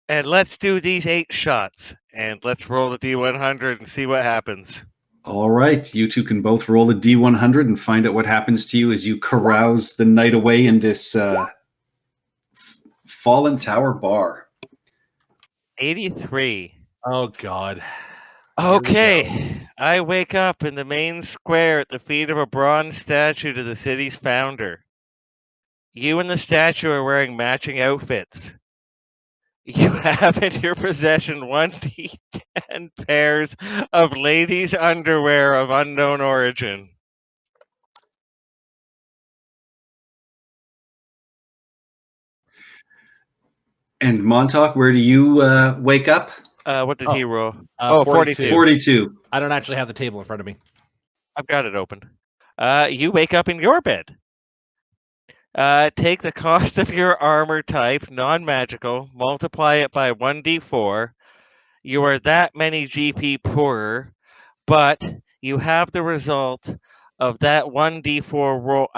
And let's do these 8 shots. And let's roll the D100 and see what happens.
All right, you two can both roll a D100 and find out what happens to you as you carouse the night away in this Fallen Tower bar.
83.
Oh God.
Okay. I wake up in the main square at the feet of a bronze statue to the city's founder. You and the statue are wearing matching outfits. You have in your possession 1d10 pairs of ladies' underwear of unknown origin.
And Montauk, where do you wake up?
What did he
Oh,
roll?
42.
42.
I don't actually have the table in front of me.
I've got it open. You wake up in your bed. Take the cost of your armor type, non-magical, multiply it by 1d4. You are that many GP poorer, but you have the result of that 1d4 roll.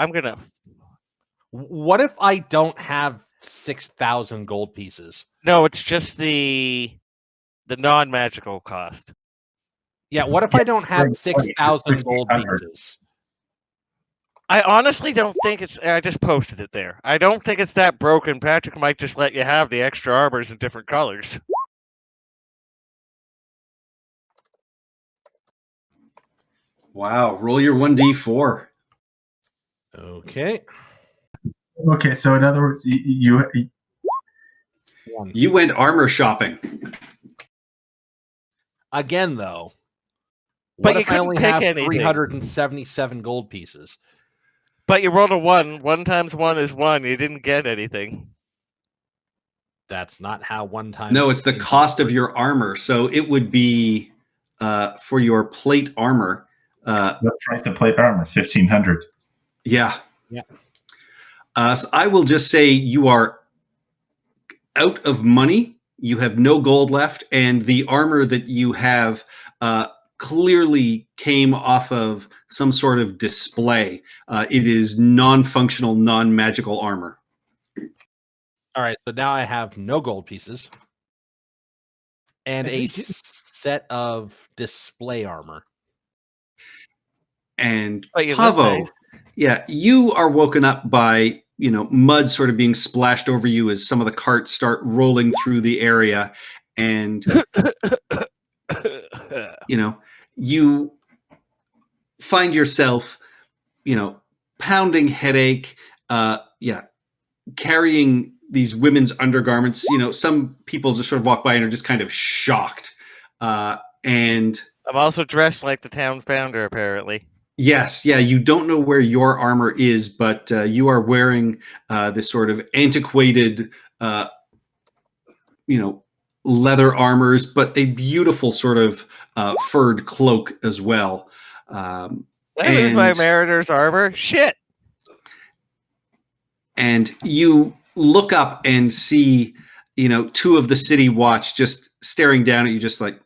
What if I don't have 6,000 gold pieces?
No, it's just the non-magical cost.
Yeah, what if I don't have
Right,
6,000 gold
1,500.
pieces?
I honestly don't think it's. I just posted it there. I don't think it's that broken. Patrick might just let you have the extra armors in different colors.
Wow. Roll your 1d4.
Okay.
Okay, so in other words, you
One.
You went armor shopping.
Again, though.
But
What
you
if I
couldn't
only
pick
have
anything.
377 gold pieces?
But you rolled a 1. 1 times 1 is 1. You didn't get anything.
That's not how one time.
No, it's the cost of your armor. So it would be for your plate armor.
what price to plate armor? 1,500.
Yeah.
Yeah.
So I will just say you are out of money. You have no gold left, and the armor that you have clearly came off of some sort of display. It is non-functional, non-magical armor.
All right, so now I have no gold pieces and
At
a
least
set of display armor.
And
But you look
Pavo,
nice.
yeah, you are woken up by, mud sort of being splashed over you as some of the carts start rolling through the area. And, you find yourself, pounding headache, carrying these women's undergarments. Some people just sort of walk by and are just kind of shocked. And
I'm also dressed like the town founder, apparently.
yes, yeah, you don't know where your armor is, but you are wearing this sort of antiquated, leather armors, but a beautiful sort of furred cloak as well.
Did I lose my Mariner's armor? Shit!
And you look up and see, two of the city watch just staring down at you, just like,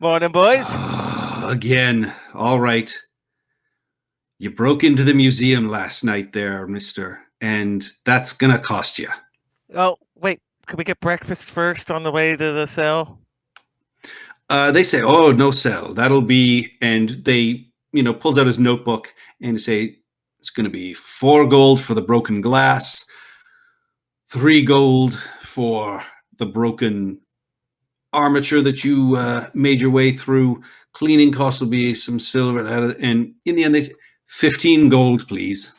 Morning, boys.
again. All right. You broke into the museum last night there, mister, and that's going to cost you.
Oh, wait. Could we get breakfast first on the way to the cell?
They say, oh, no cell. That'll be, and they, pulls out his notebook and say, it's going to be 4 gold for the broken glass, 3 gold for the broken armature that you made your way through. Cleaning costs will be some silver, and in the end, they say, 15 gold, please.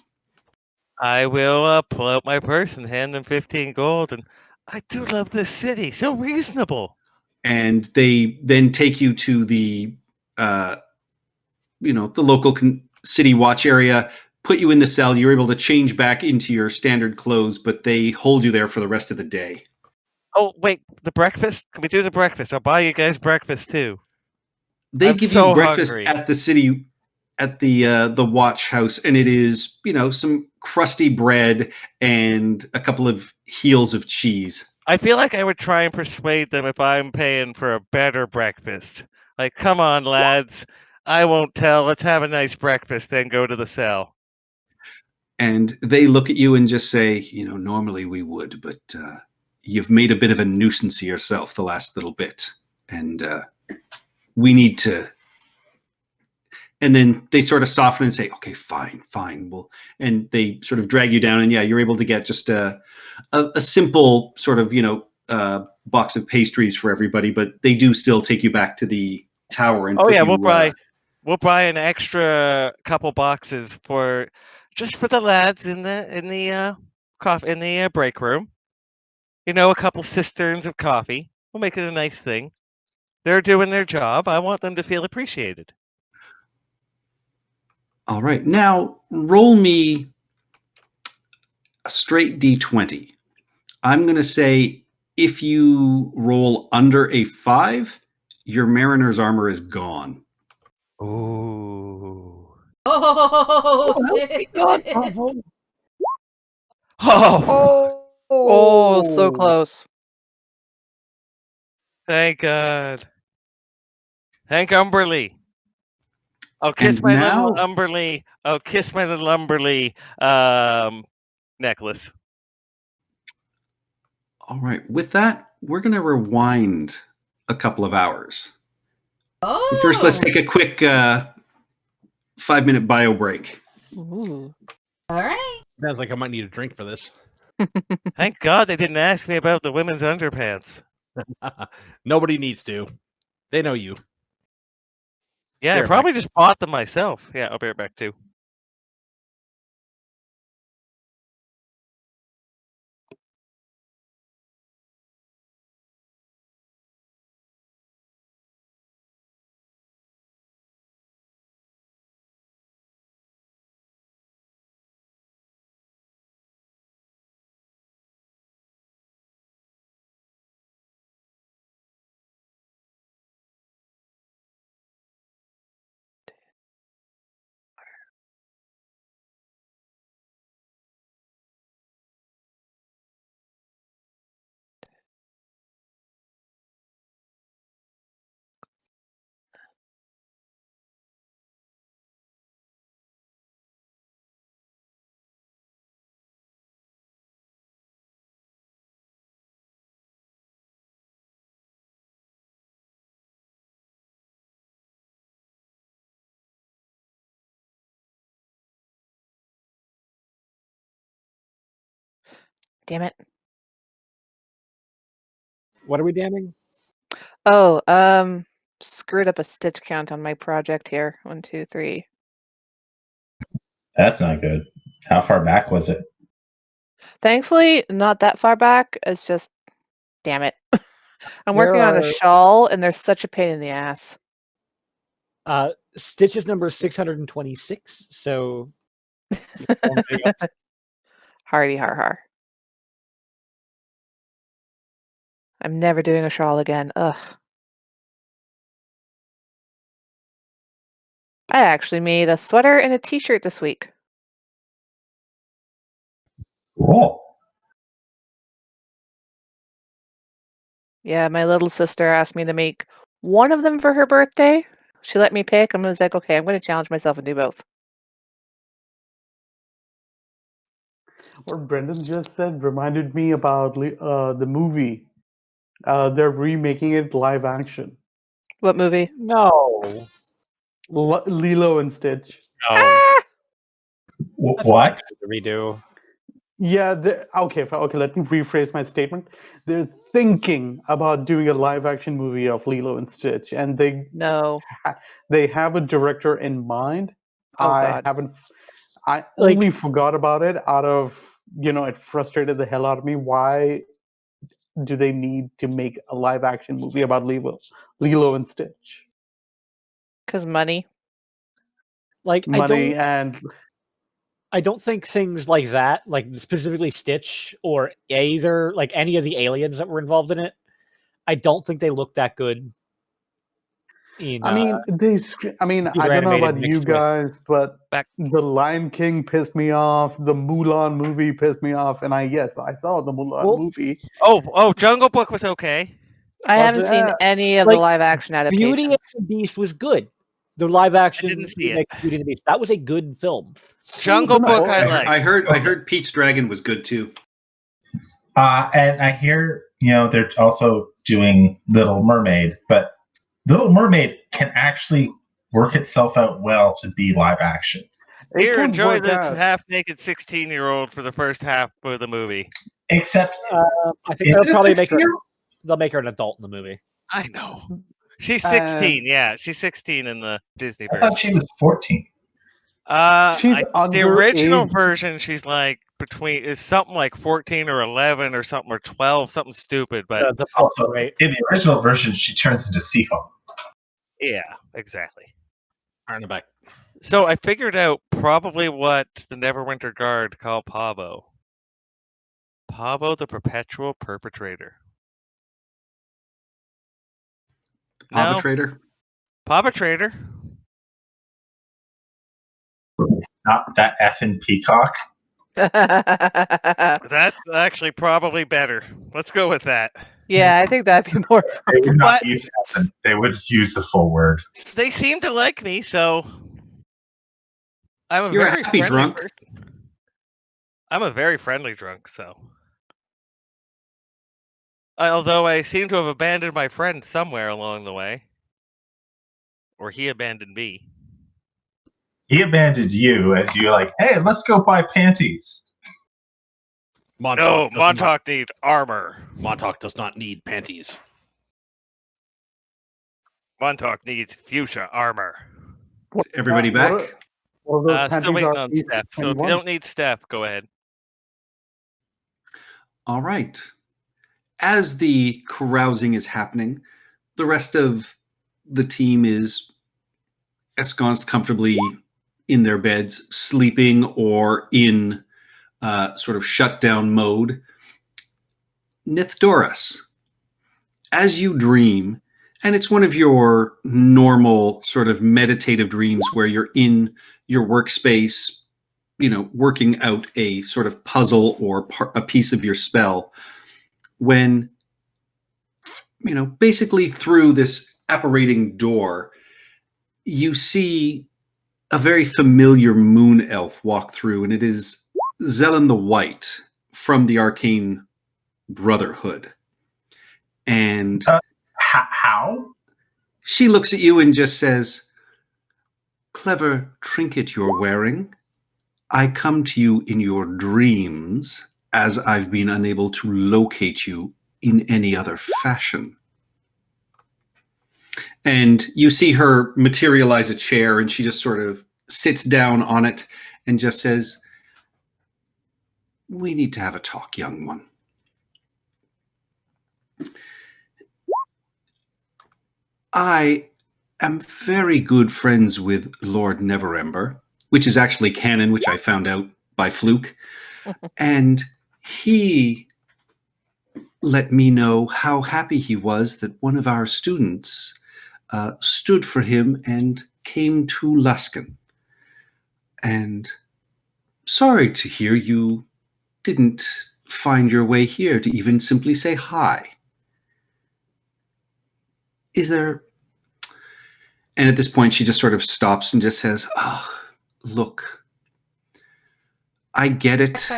I will pull out my purse and hand them 15 gold. And I do love this city. So reasonable.
And they then take you to the, the local city watch area, put you in the cell. You're able to change back into your standard clothes, but they hold you there for the rest of the day.
Oh, wait. The breakfast? Can we do the breakfast? I'll buy you guys breakfast, too.
They
I'm
give
so
you breakfast
hungry.
at the city, at the watch house, and it is, some crusty bread and a couple of heels of cheese.
I feel like I would try and persuade them if I'm paying for a better breakfast. Like, come on, lads. I won't tell. Let's have a nice breakfast, then go to the cell.
And they look at you and just say, normally we would, but you've made a bit of a nuisance of yourself the last little bit. And we need to. And then they sort of soften and say, okay, fine. Well, and they sort of drag you down. And yeah, you're able to get just a simple sort of, box of pastries for everybody. But they do still take you back to the tower and
Oh
put
yeah,
you,
we'll buy an extra couple boxes for the lads in the break room. You know, a couple cisterns of coffee. We'll make it a nice thing. They're doing their job. I want them to feel appreciated.
All right. Now, roll me a straight d20. I'm going to say if you roll under a 5, your mariner's armor is gone.
Ooh.
Oh,
help me God,
shit.
Bravo.
Oh,
Oh, so close.
thank God. Thank Umberly. I'll kiss
And
my
now,
little Umberly. I'll kiss my little Umberly necklace.
all right, with that, we're going to rewind a couple of hours.
Oh.
First, let's take a quick 5-minute bio break.
Ooh.
All right.
Sounds like I might need a drink for this.
Thank God they didn't ask me about the women's underpants.
Nobody needs to. They know you.
Yeah,
Be
I
right
probably just bought them myself. Yeah, I'll be right back too.
Damn it.
What are we damning?
Oh, screwed up a stitch count on my project here. 1, 2, 3.
That's not good. How far back was it?
Thankfully, not that far back. It's just, damn it. I'm
There
working on a
are-
shawl, and they're such a pain in the ass.
Stitch is number 626. So
Hardy har har. I'm never doing a shawl again. Ugh. I actually made a sweater and a t-shirt this week.
Cool.
Yeah, my little sister asked me to make one of them for her birthday. She let me pick, and I was like, okay, I'm going to challenge myself and do both.
What Brendan just said reminded me about the movie. They're remaking it live action.
What movie?
no.
Lilo and Stitch.
No.
Ah!
That's
What?
not good to redo.
Yeah, okay, let me rephrase my statement. They're thinking about doing a live action movie of Lilo and Stitch, and
No.
they have a director in mind.
Oh,
I
God.
only forgot about it out of, it frustrated the hell out of me. Why do they need to make a live action movie about Lilo and Stitch?
Because money.
Like
Money and
I don't think things like that, like specifically Stitch or either like any of the aliens that were involved in it, I don't think they look that good. In
I mean, I don't know
animated
about you
mixed with-
guys, but
Back.
The Lion King pissed me off. The Mulan movie pissed me off, and I saw the Mulan movie.
Oh, Jungle Book was okay.
I
Was
haven't
it?
seen
Yeah.
any of the
Like,
live action
Beauty and
adaptations.
the Beast was good. The live action
didn't see it.
remake of Beauty and the Beast, that was a good film.
Jungle
Good night.
Book I
I
like.
heard Pete's Dragon was good too.
And I hear, they're also doing Little Mermaid, but Little Mermaid can actually work itself out well to be live action.
It
Here,
can
enjoy
work
this
out.
half-naked 16-year-old for the first half of the movie.
Except,
I think
is
they'll
it a
probably make her.
16-year-old?
They'll make her an adult in the movie.
I know. She's 16. Yeah, she's 16 in the Disney
I
version.
thought she was 14.
She's
The original
underage.
version, she's like is something like 14 or 11 or something or 12, something stupid. But
The
Also,
right.
in the original version, she turns into Seafoam.
yeah, exactly.
All right, I'm back.
So I figured out probably what the Neverwinter Guard call Pavo. Pavo, the perpetual perpetrator. No,
Arbitrator.
perpetrator.
Not that effing peacock.
That's actually probably better. Let's go with that.
Yeah, I think that'd be more.
They would not
But-
use effing. They would use the full word.
They seem to like me, so I'm a
You're a
very
happy
friendly
drunk.
person. I'm a very friendly drunk, so. Although I seem to have abandoned my friend somewhere along the way. Or he abandoned me.
He abandoned you as you're like, hey, let's go buy panties.
No, Montauk need armor.
Montauk does not need panties.
Montauk needs fuchsia armor.
Everybody back?
What are those
Still
panties
waiting
are
on
each
Steph. So if you
21?
don't need Steph, go ahead.
All right. As the carousing is happening, the rest of the team is ensconced comfortably in their beds, sleeping or in sort of shutdown mode. Nithdoris, as you dream, and it's one of your normal sort of meditative dreams where you're in your workspace, working out a sort of puzzle or a piece of your spell, when, basically through this apparating door, you see a very familiar moon elf walk through, and it is Zelen the White from the Arcane Brotherhood. And
How?
she looks at you and just says, "Clever trinket you're wearing. I come to you in your dreams, as I've been unable to locate you in any other fashion." And you see her materialize a chair, and she just sort of sits down on it and just says, "We need to have a talk, young one. I am very good friends with Lord Neverember," which is actually canon, which I found out by fluke. And he let me know how happy he was that one of our students stood for him and came to Luskan. And sorry to hear you didn't find your way here to even simply say hi. Is there... And at this point, she just sort of stops and just says, "Oh, look, I get it.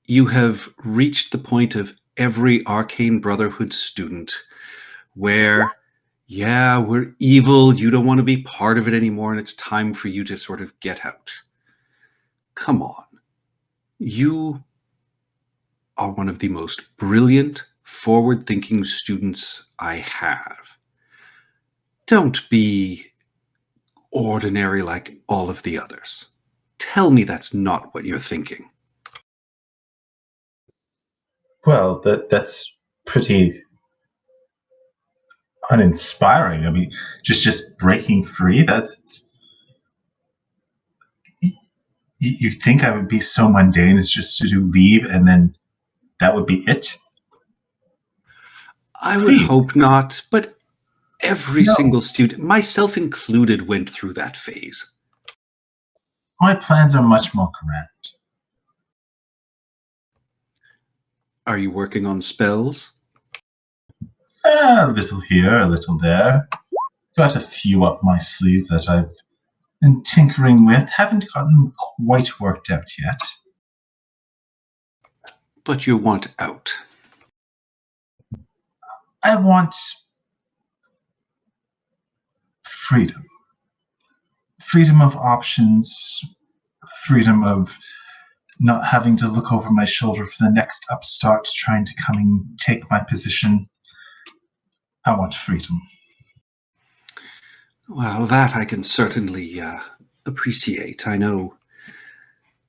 You have reached the point of every Arcane Brotherhood student where, yeah, we're evil, you don't want to be part of it anymore, and it's time for you to sort of get out. Come on. You are one of the most brilliant, forward-thinking students I have. Don't be ordinary like all of the others. Tell me that's not what you're thinking."
Well, that's pretty uninspiring. I mean, just breaking free. You think I would be so mundane as just to leave and then that would be it?
I would
Please.
hope not, but every
No.
single student, myself included, went through that phase.
My plans are much more grand.
Are you working on spells?
A little here, a little there. Got a few up my sleeve that I've been tinkering with. Haven't gotten quite worked out yet.
But you want out.
I want freedom. Freedom of options. Freedom of not having to look over my shoulder for the next upstart trying to come and take my position. I want freedom.
Well, that I can certainly appreciate. I know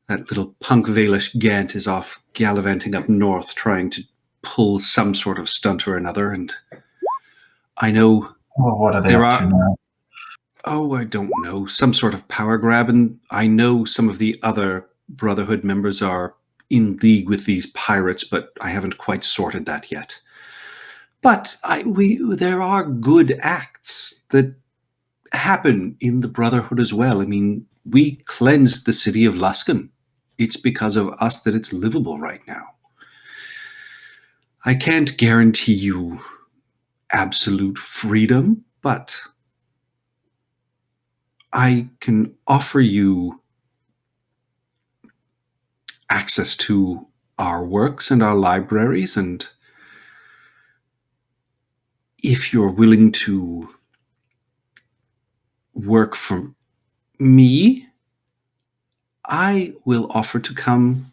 that little punk Valish Gant is off gallivanting up north trying to pull some sort of stunt or another, and I know
Well, what are they
there
up to
are...
now?
Oh, I don't know. Some sort of power grab, and I know some of the other Brotherhood members are in league with these pirates, but I haven't quite sorted that yet. But there are good acts that happen in the Brotherhood as well. I mean, we cleansed the city of Luskan. It's because of us that it's livable right now. I can't guarantee you absolute freedom, but I can offer you access to our works and our libraries, and if you're willing to work for me, I will offer to come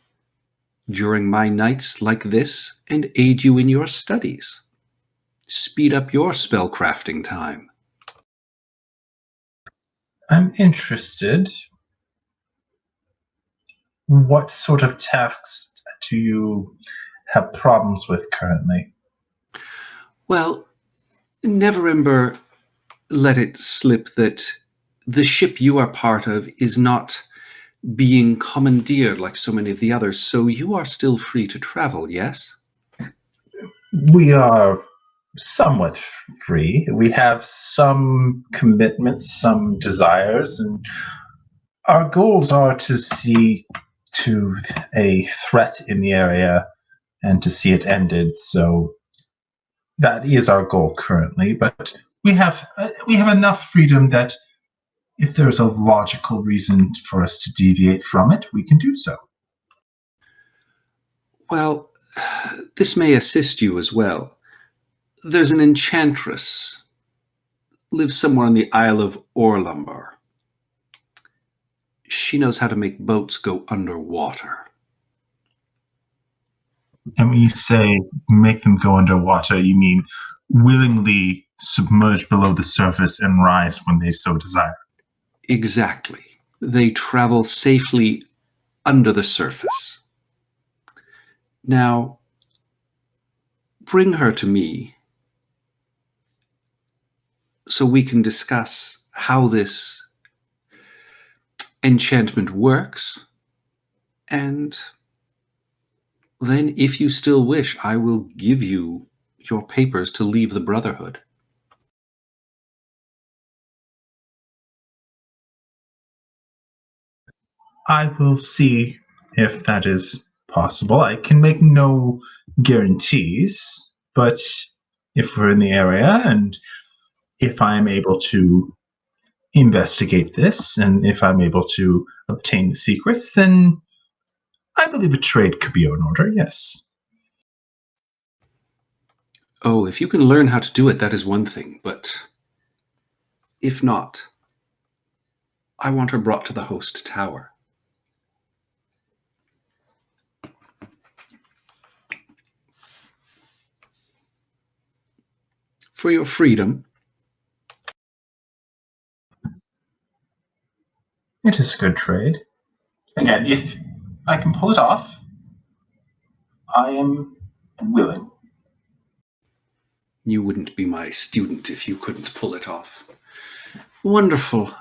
during my nights like this and aid you in your studies. Speed up your spellcrafting time.
I'm interested. What sort of tasks do you have problems with currently?
Well, never ever let it slip that the ship you are part of is not being commandeered like so many of the others, so you are still free to travel, yes?
We are somewhat free. We have some commitments, some desires, and our goals are to see to a threat in the area and to see it ended. So that is our goal currently, but we have enough freedom that if there's a logical reason for us to deviate from it, we can do so.
Well, this may assist you as well. There's an enchantress, lives somewhere on the Isle of Orlumbar. She knows how to make boats go underwater.
And when you say make them go underwater, you mean willingly submerge below the surface and rise when they so desire.
Exactly. They travel safely under the surface. Now, bring her to me so we can discuss how this enchantment works, and then, if you still wish, I will give you your papers to leave the Brotherhood.
I will see if that is possible. I can make no guarantees, but if we're in the area and if I'm able to investigate this and if I'm able to obtain the secrets, then I believe a trade could be in order, yes.
Oh, if you can learn how to do it, that is one thing, but if not, I want her brought to the host tower. For your freedom.
It is a good trade. Again, if I can pull it off, I am willing.
You wouldn't be my student if you couldn't pull it off. Wonderful.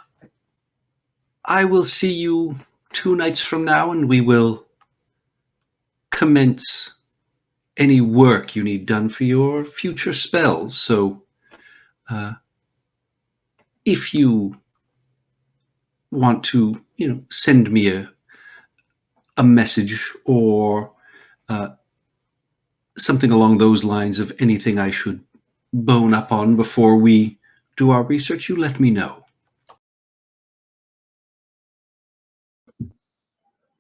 I will see you 2 nights from now, and we will commence any work you need done for your future spells. So, if you want to, send me a message or something along those lines of anything I should bone up on before we do our research, you let me know.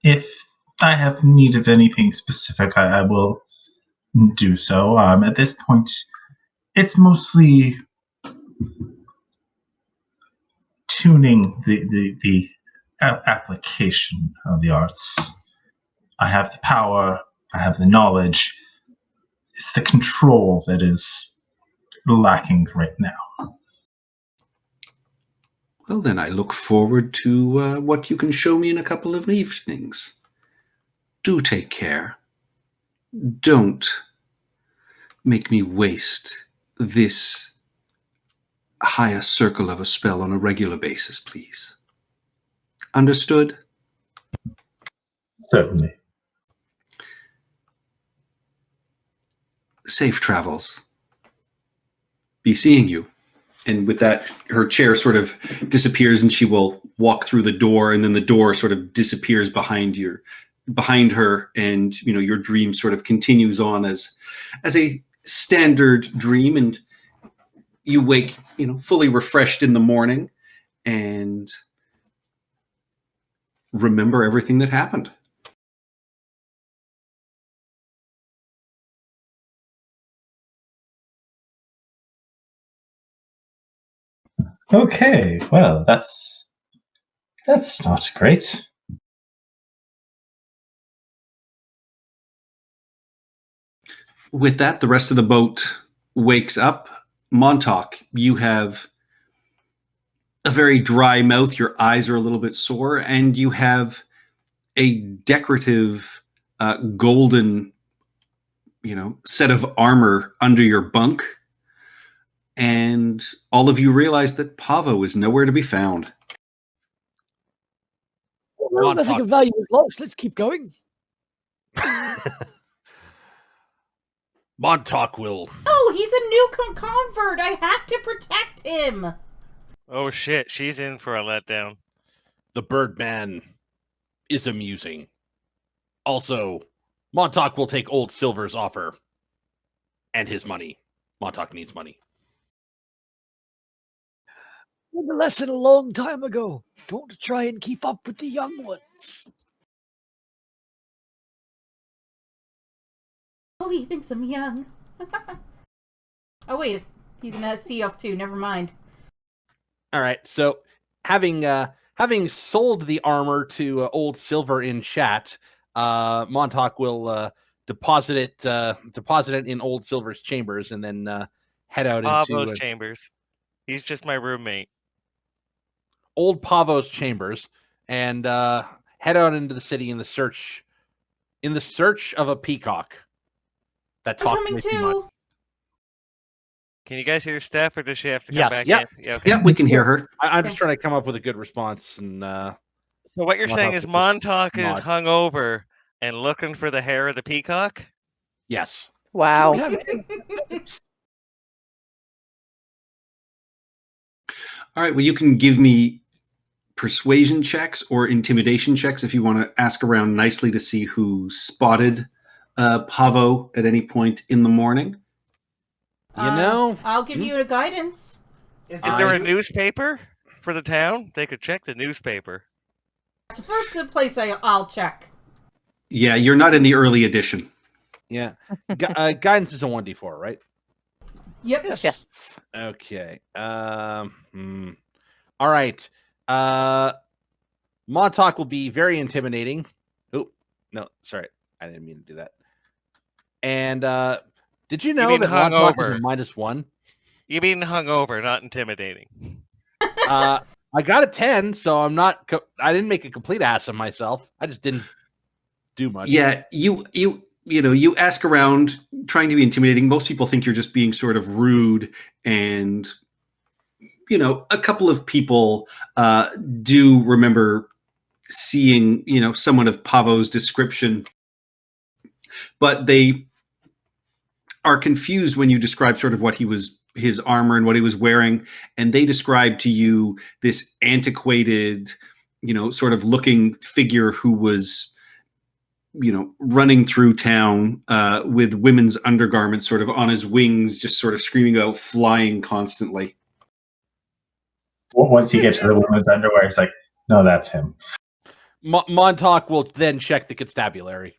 If I have need of anything specific, I will do so. At this point, it's mostly tuning the application of the arts. I have the power, I have the knowledge. It's the control that is lacking right now.
Well, then I look forward to what you can show me in a couple of evenings. Do take care. Don't make me waste this higher circle of a spell on a regular basis, please. Understood?
Certainly.
Safe travels. Be seeing you. And with that, her chair sort of disappears, and she will walk through the door, and then the door sort of disappears behind her, and your dream sort of continues on as a standard dream, and you wake fully refreshed in the morning and remember everything that happened.
Okay, well, that's not great.
With that, the rest of the boat wakes up. Montauk, you have a very dry mouth, your eyes are a little bit sore, and you have a decorative golden set of armor under your bunk, and all of you realize that Pavo is nowhere to be found.
Well, nothing of value is lost. Let's keep going.
Montauk will.
Oh, he's a new convert. I have to protect him.
Oh shit, she's in for a letdown.
The Birdman is amusing. Also, Montauk will take Old Silver's offer and his money. Montauk needs money.
Learned a lesson a long time ago. Don't try and keep up with the young ones.
Oh, he thinks I'm young. Oh, wait. He's an SC too. Never mind.
All right. So, having sold the armor to Old Silver in chat, Montauk will deposit it in Old Silver's chambers, and then head out
Pablo's
into
chambers. He's just my roommate.
Old Pavo's chambers, and head out into the city in the search of a peacock.
I'm coming too.
Can you guys hear Steph, or does she have to come
Yes.
back
Yep.
in? Yeah, okay.
Yeah, we can hear her.
I'm just trying to come up with a good response, and
So what you're saying is Montauk is
nod.
hungover and looking for the hair of the peacock?
Yes.
Wow.
All right, well, you can give me persuasion checks or intimidation checks if you want to ask around nicely to see who spotted Pavo at any point in the morning.
I'll give you a guidance.
Is there a newspaper for the town? They could check the newspaper.
It's the first place I'll check.
Yeah, you're not in the early edition.
Yeah. Guidance is a 1d4, right?
Yep.
Yes.
Okay. All right. Montauk will be very intimidating. Oh, no, sorry. I didn't mean to do that. And did you know that Montauk is a -1?
You mean hungover, not intimidating.
I got a 10, so I'm not. I didn't make a complete ass of myself. I just didn't do much.
Yeah, you ask around, trying to be intimidating. Most people think you're just being sort of rude, and a couple of people do remember seeing someone of Pavo's description, but they are confused when you describe sort of what his armor and what he was wearing, and they describe to you this antiquated, sort of looking figure who was running through town with women's undergarments sort of on his wings, just sort of screaming out flying constantly.
Once you get to the women's underwear, it's like, no, that's him.
Montauk will then check the constabulary.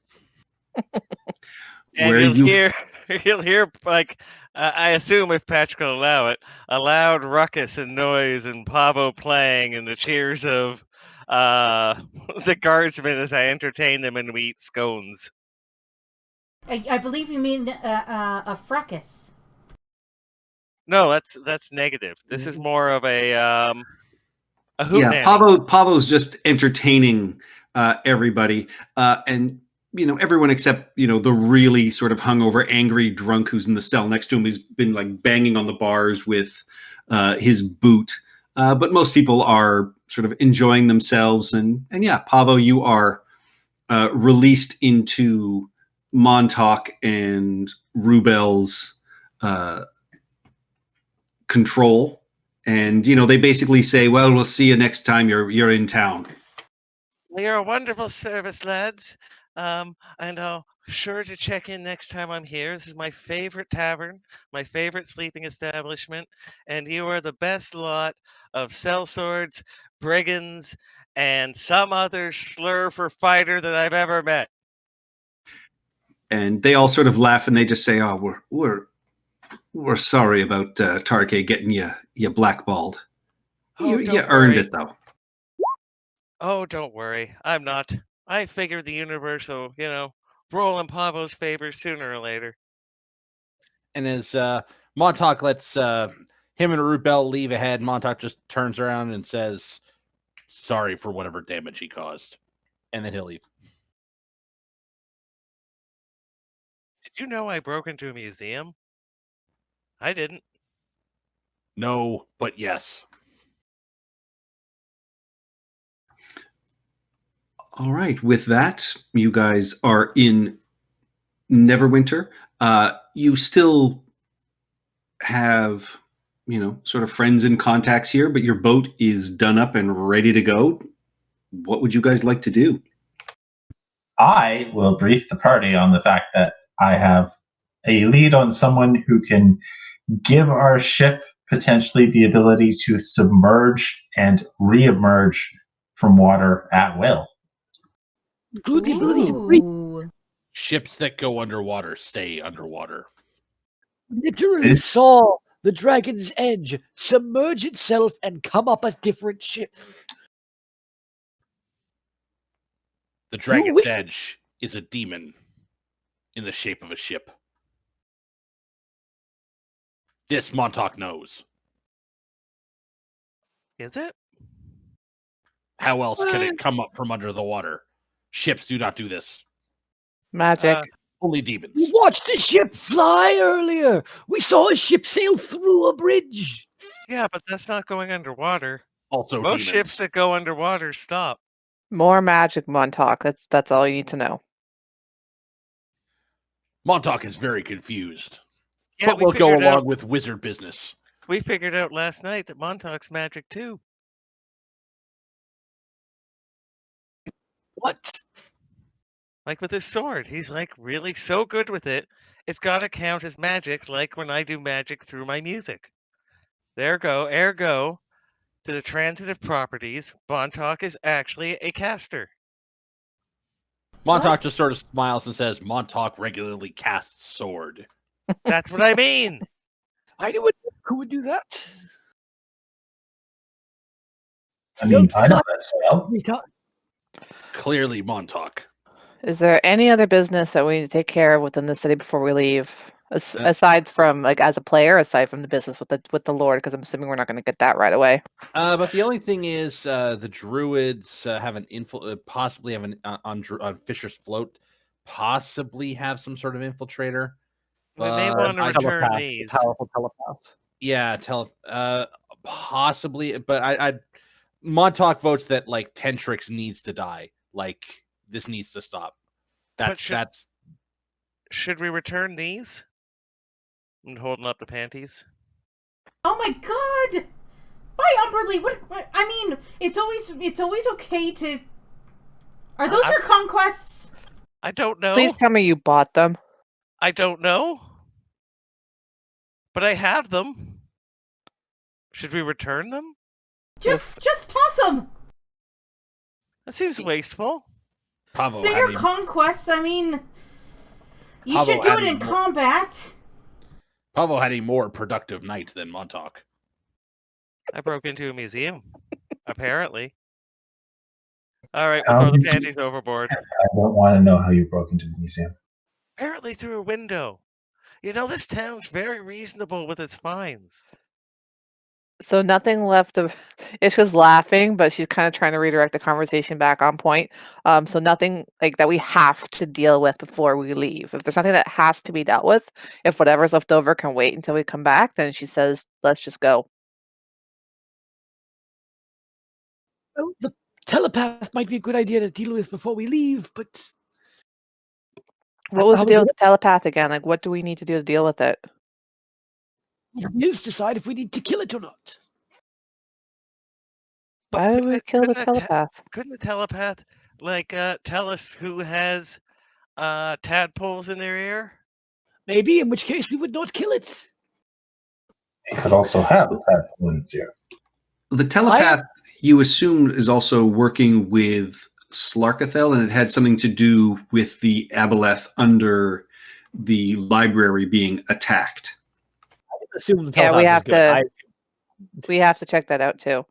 And you'll hear like, I assume if Patrick will allow it, a loud ruckus and noise and Pavo playing and the cheers of the guardsmen as I entertain them and we eat scones.
I believe you mean a fracas.
No, that's negative. This is more of a A hoot nanny.
Pavo's just entertaining everybody, and everyone except the really sort of hungover, angry drunk who's in the cell next to him. He's been like banging on the bars with his boot, but most people are sort of enjoying themselves. And yeah, Pavo, you are released into Montauk and Rubel's control. And they basically say, "Well, we'll see you next time you're in town."
You're a wonderful service, lads. And I'll sure to check in next time I'm here. This is my favorite tavern, my favorite sleeping establishment, and you are the best lot of sellswords, brigands, and some other slur for fighter that I've ever met.
And they all sort of laugh and they just say, "Oh, we're sorry about Tarke getting you blackballed.
Oh,
You
don't
earned
worry.
it though."
Oh, don't worry. I'm not. I figured the universe will, roll in Pavo's favor sooner or later.
And as Montauk lets him and Rubel leave ahead, Montauk just turns around and says, "Sorry for whatever damage he caused." And then he'll leave.
Did you know I broke into a museum? I didn't.
No, but yes.
All right. With that, you guys are in Neverwinter. You still have, sort of friends and contacts here, but your boat is done up and ready to go. What would you guys like to do?
I will brief the party on the fact that I have a lead on someone who can give our ship potentially the ability to submerge and re-emerge from water at will.
Include the ability to breathe.
Ooh.
Ships that go underwater stay underwater.
Literally
This-
saw the Dragon's Edge submerge itself and come up a different ship.
The Dragon's
wait-
Edge is a demon in the shape of a ship. This Montauk knows.
Is it?
How else can
What?
it come up from under the water? Ships do not do this.
Magic.
Only demons.
We watched a ship fly earlier. We saw a ship sail through a bridge.
Yeah, but that's not going underwater.
Also
Most
demons.
ships that go underwater stop.
More magic, Montauk. That's all you need to know.
Montauk is very confused.
Yeah,
but
we
we'll go
figured
along
out.
with wizard business.
We figured out last night that Montauk's magic too.
What?
Like with his sword, he's like really so good with it. It's got to count as magic, like when I do magic through my music. Ergo, to the transitive properties, Montauk is actually a caster.
Montauk just sort of smiles and says, "Montauk regularly casts sword."
That's what I mean.
I knew it. Who would do that?
I mean, I know that spell.
Clearly Montauk.
Is there any other business that we need to take care of within the city before we leave? Aside from, like, as a player, aside from the business with the Lord, because I'm assuming we're not going to get that right away.
But the only thing is, the druids have an possibly have an on Fisher's float, possibly have some sort of infiltrator.
We may want to return these.
Powerful telepath.
Yeah, possibly, but I Montauk votes that like Tentrix needs to die. Like this needs to stop. That's
Should we return these? And holding up the panties.
Oh my god! Bye, Umberly. What? I mean, it's always okay to. Are those your conquests?
I don't know.
Please tell me you bought them.
I don't know. But I have them. Should we return them?
Just toss them.
That seems wasteful.
Pavo.
They're your conquests. I mean, you
Pavo
should do it
added
in
more-
combat.
Pavo had a more productive night than Montauk.
I broke into a museum. Apparently. All right,
How
we'll throw the
did you-
panties overboard.
I don't want to know how you broke into the museum.
Apparently through a window. You know, this town's very reasonable with its fines.
So nothing left of Ishka's laughing, but she's kind of trying to redirect the conversation back on point. So nothing like that we have to deal with before we leave. If there's something that has to be dealt with, if whatever's left over can wait until we come back, then she says, let's just go.
Well, the telepath might be a good idea to deal with before we leave, but
What was
how
the
we
deal
do
with the telepath again? Like, what do we need to do to deal with it?
is decide if we need to kill it or not.
Why would
couldn't
we
it-
kill the
couldn't it-
telepath?
Couldn't the telepath tell us who has tadpoles in their ear?
Maybe, in which case we would not kill it.
It could also have a tadpole in its ear.
The telepath, you assume, is also working with Slarkathel, and it had something to do with the aboleth under the library being attacked.
Assume the
Yeah,
telepath
we
is
have
good.
We have to check that out too.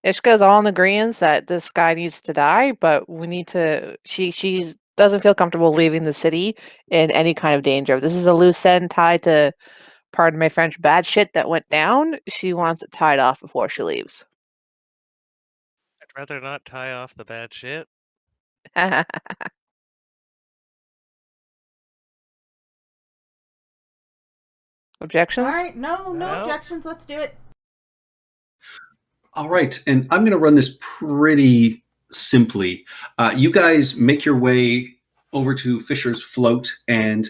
Ishka's all in agreement that this guy needs to die, but we need to. She doesn't feel comfortable leaving the city in any kind of danger. If this is a loose end tied to, pardon my French, bad shit that went down. She wants it tied off before she leaves.
I'd rather not tie off the bad shit.
Objections?
All right, no
No.
objections. Let's do it.
All right, and I'm going to run this pretty simply. You guys make your way over to Fisher's Float, and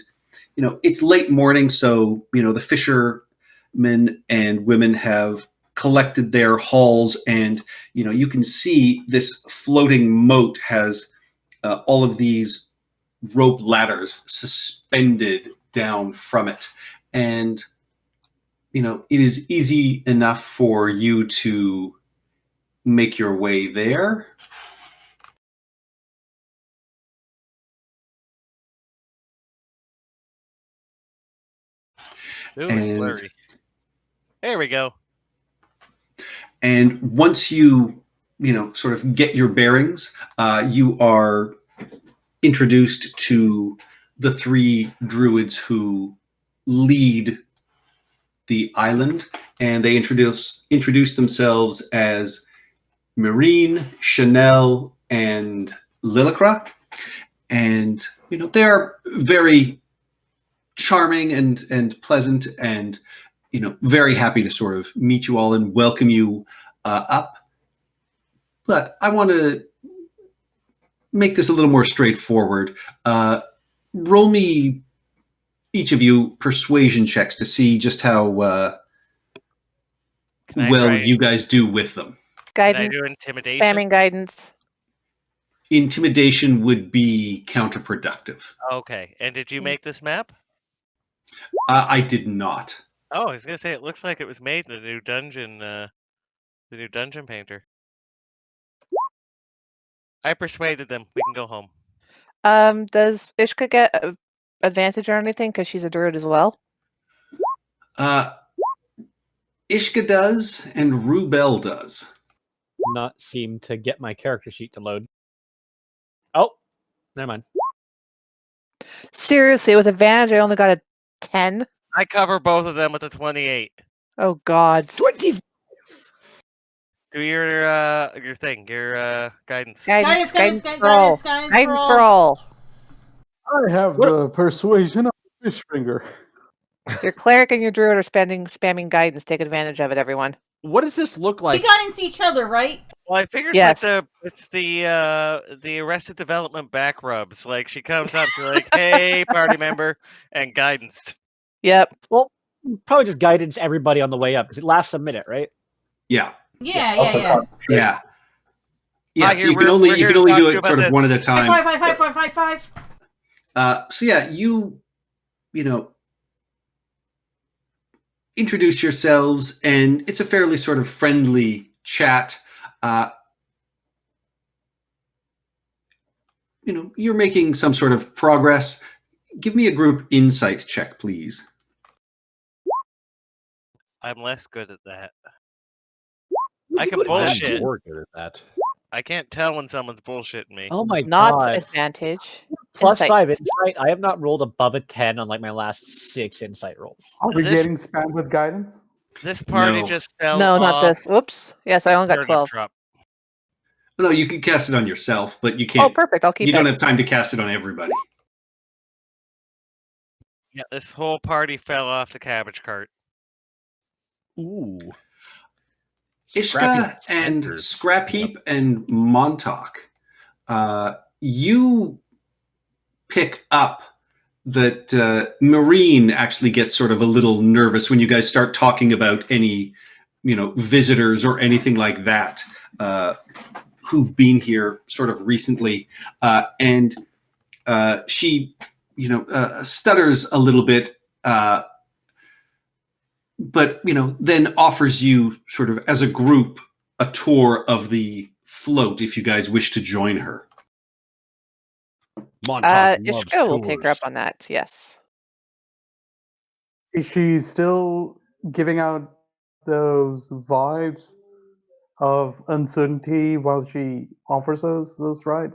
it's late morning, so the fishermen and women have collected their hauls, and you can see this floating moat has all of these rope ladders suspended down from it, and it is easy enough for you to make your way there.
Ooh, it's
And-
blurry. There we go.
And once you sort of get your bearings, you are introduced to the three druids who lead the island, and they introduce themselves as Marine, Chanel, and Lillicra. And they're very charming and pleasant, and very happy to sort of meet you all and welcome you up. But I want to make this a little more straightforward. Roll me, each of you, persuasion checks to see just how
Can I
well
try-
you guys do with them.
Can I
Guidance.
do intimidation?
Spamming guidance.
Intimidation would be counterproductive.
Okay. And did you make this map?
I did not.
Oh, I was gonna say it looks like it was made in the new dungeon. The new dungeon painter. I persuaded them. We can go home.
Does Ishka get advantage or anything because she's a druid as well?
Ishka does, and Rubel does.
Not seem to get my character sheet to load. Oh, never mind.
Seriously, with advantage, I only got a 10.
I cover both of them with a 28.
Oh God.
20.
Do your thing, your guidance.
Guidance
Guidance,
roll.
guidance roll.
Roll.
I have the persuasion of the fish finger.
Your cleric and your druid are spamming guidance. Take advantage of it, everyone.
What does this look
We
like?
guidance each other, right?
Well, I figured
Yes.
it's the Arrested Development back rubs. Like she comes up, she's like, "Hey, party member," and guidance.
Yep.
Well, probably just guidance everybody on the way up because it lasts a minute, right?
Yeah.
Yeah.
Yeah. Yeah,
Hi,
so
here,
you can
we're
only
here
you
to
can only
talk
do
to you
it sort
about
of
this.
one at a time.
High five.
So yeah, you introduce yourselves, and it's a fairly sort of friendly chat. You're making some sort of progress. Give me a group insight check, please.
I'm less good at that.
Would
I
you
can
go to that
bullshit.
too?
More good at that.
I can't tell when someone's bullshitting me.
Oh my
Not
god.
advantage.
Plus
Insight.
5 insight. I have not rolled above a 10 on like my last 6 insight rolls.
Are we
This-
getting spammed with guidance?
This party
No.
just fell
No, not
off.
this. Oops. Yes, I only got
Turnip
12.
drop.
No, you can cast it on yourself, but you
Oh,
can't.
perfect. I'll keep
You
it.
don't have time to cast it on everybody.
Yeah, this whole party fell off the cabbage cart.
Ooh.
Ishka and
centers.
Scrap Heap and Montauk, you pick up that Marine actually gets sort of a little nervous when you guys start talking about any, visitors or anything like that who've been here sort of recently, and she, stutters a little bit. But then offers you sort of as a group a tour of the float if you guys wish to join her.
Montauk loves
Ishka will take her
tours.
up on that. Yes.
Is she still giving out those vibes of uncertainty while she offers us those ride?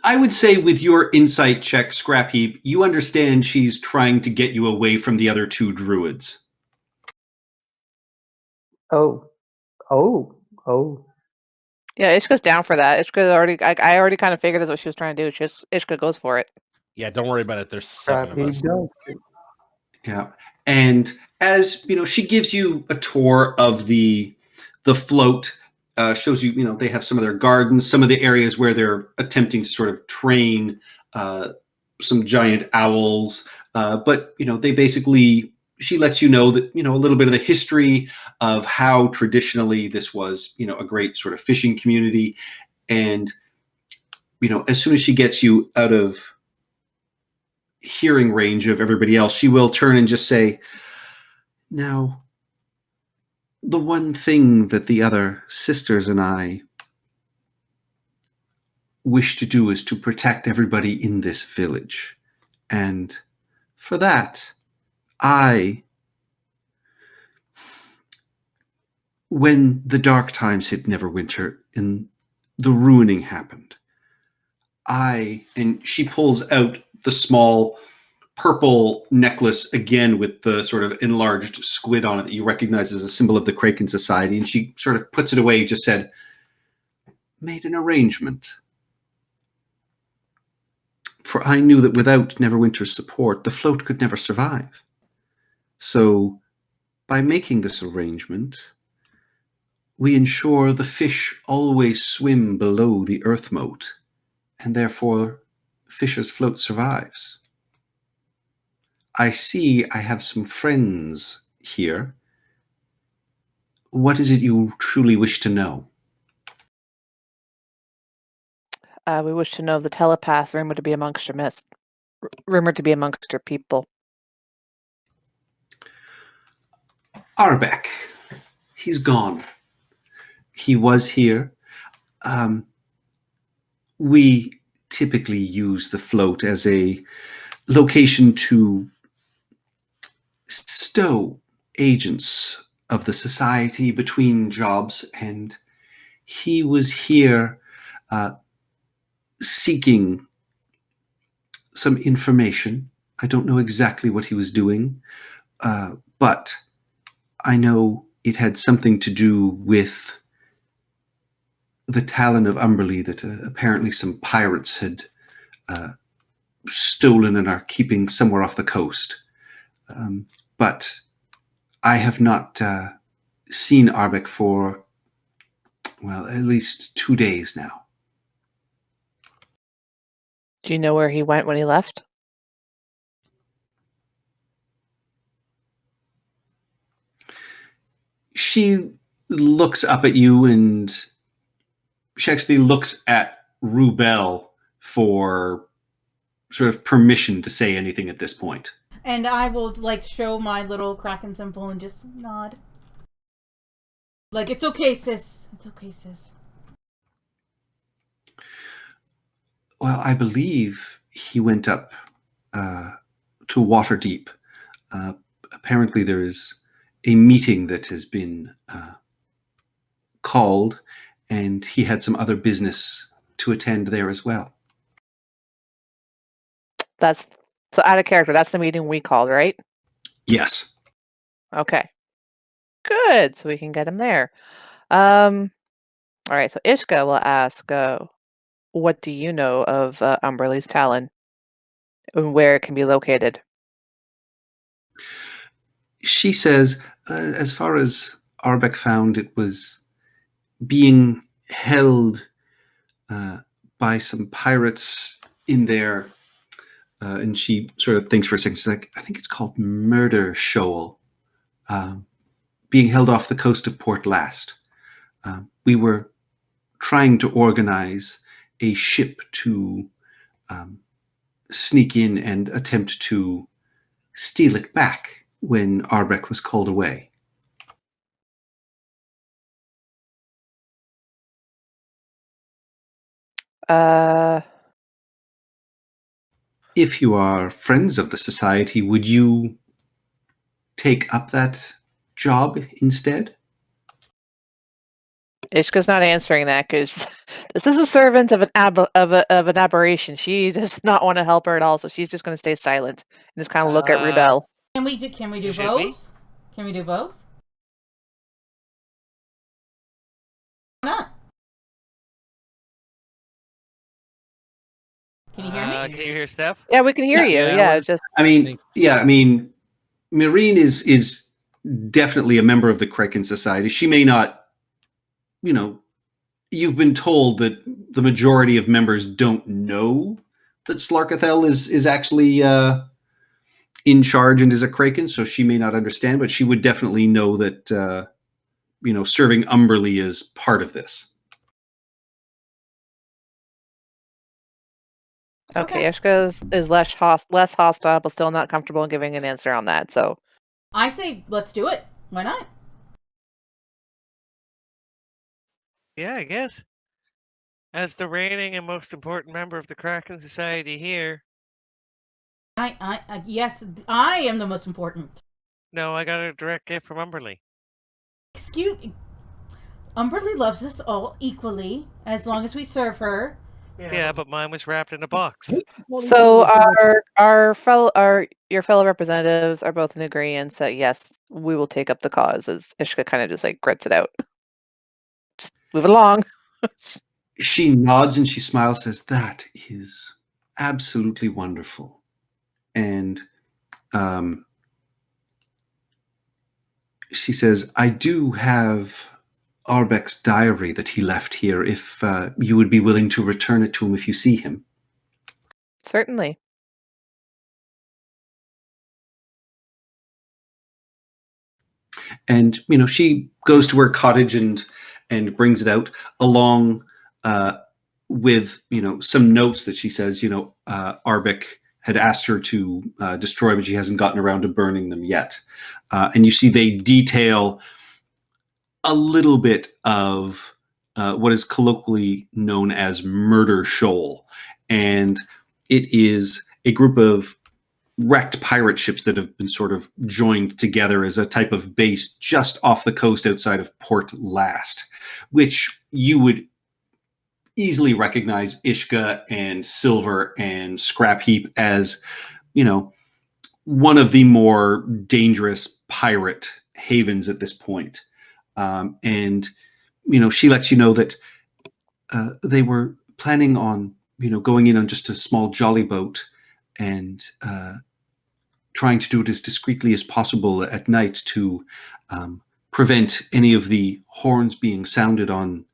I would say with your insight check, Scrap Heap, you understand she's trying to get you away from the other two druids.
Oh.
Yeah, Ishka's down for that. Ishka already. I already kind of figured that's what she was trying to do. Ishka goes for it.
Yeah, don't worry about it. There's 7
Crap,
of
he
us.
does.
Yeah, and as she gives you a tour of the float. Shows you, they have some of their gardens, some of the areas where they're attempting to sort of train some giant owls. But they basically, she lets you know that, a little bit of the history of how traditionally this was, a great sort of fishing community. And, as soon as she gets you out of hearing range of everybody else, she will turn and just say, now, the one thing that the other sisters and I wish to do is to protect everybody in this village. And for that, when the dark times hit Neverwinter and the ruining happened, and she pulls out the small purple necklace again with the sort of enlarged squid on it that you recognize as a symbol of the Kraken Society, and she sort of puts it away, just said, made an arrangement. For I knew that without Neverwinter's support, the float could never survive. So, by making this arrangement, we ensure the fish always swim below the earth moat, and therefore Fisher's float survives. I see I have some friends here. What is it you truly wish to know?
We wish to know the telepath rumored to be amongst your people.
Arbeck. He's gone. He was here. We typically use the float as a location to stow agents of the society between jobs, and he was here seeking some information. I don't know exactly what he was doing, but I know it had something to do with the Talon of Umberlee that apparently some pirates had stolen and are keeping somewhere off the coast. But I have not seen Arbeck for, well, at least 2 days now.
Do you know where he went when he left?
She looks up at you, and she actually looks at Rubel for sort of permission to say anything at this point.
And I will show my little Kraken symbol and just nod. It's okay, sis. It's okay, sis.
Well, I believe he went up to Waterdeep. Apparently there is a meeting that has been called, and he had some other business to attend there as well.
That's so out of character. That's the meeting we called, right?
Yes.
Okay. Good. So we can get him there. All right. So Ishka will ask, what do you know of Umberlee's Talon and where it can be located?
She says, as far as Arbeck found, it was being held by some pirates in there. And she sort of thinks for a second. She's like, I think it's called Murder Shoal, being held off the coast of Port Last. We were trying to organize a ship to sneak in and attempt to steal it back when Arbeck was called away. If you are friends of the society, would you take up that job instead?
Ishka's not answering that because this is a servant of an aberration. She does not want to help her at all, so she's just going to stay silent and just kind of look at Rubel.
Can we do
Should
both?
we?
Can we do both? Why not? Can you hear me?
Can you hear Steph?
Yeah, we can hear you.
Yeah,
Yeah,
we're-
just
I mean, Marine is definitely a member of the Kraken Society. She may not, you've been told that the majority of members don't know that Slarkathel is actually in charge and is a Kraken, so she may not understand, but she would definitely know that, serving Umberlee is part of this.
okay. Ishka is less hostile, but still not comfortable in giving an answer on that. So
I say let's do it. Why not?
Yeah, I guess. As the reigning and most important member of the Kraken Society here.
Yes, I am the most important.
No, I got a direct gift from Umberlee.
Umberlee loves us all equally as long as we serve her.
Yeah, but mine was wrapped in a box.
So your fellow representatives are both in agreement that yes, we will take up the cause. As Ishka kind of just like grits it out. Just move it along.
She nods and she smiles, says, that is absolutely wonderful. And she says, I do have Arbeck's diary that he left here, if you would be willing to return it to him if you see him.
Certainly.
And, she goes to her cottage and brings it out along with, some notes that she says, Arbeck had asked her to destroy, but she hasn't gotten around to burning them yet. And you see they detail a little bit of what is colloquially known as Murder Shoal. And it is a group of wrecked pirate ships that have been sort of joined together as a type of base just off the coast outside of Port Last, which you would easily recognize Ishka and Silver and Scrap Heap as, one of the more dangerous pirate havens at this point. And she lets you know that they were planning on, going in on just a small jolly boat and trying to do it as discreetly as possible at night to prevent any of the horns being sounded on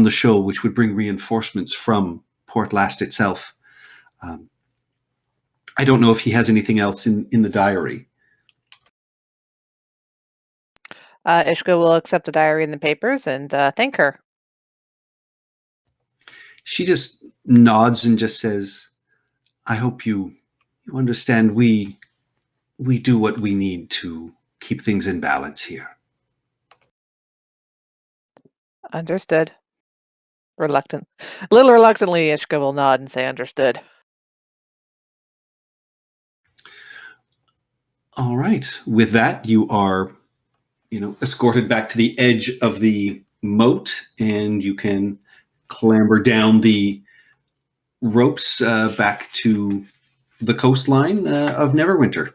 the shoal, which would bring reinforcements from Port Last itself. I don't know if he has anything else in the diary.
Ishka will accept the diary and the papers and thank her.
She just nods and just says, I hope you understand we do what we need to keep things in balance here.
Understood. A little reluctantly, Ishka will nod and say understood.
All right. With that, you are, escorted back to the edge of the moat, and you can clamber down the ropes back to the coastline of Neverwinter.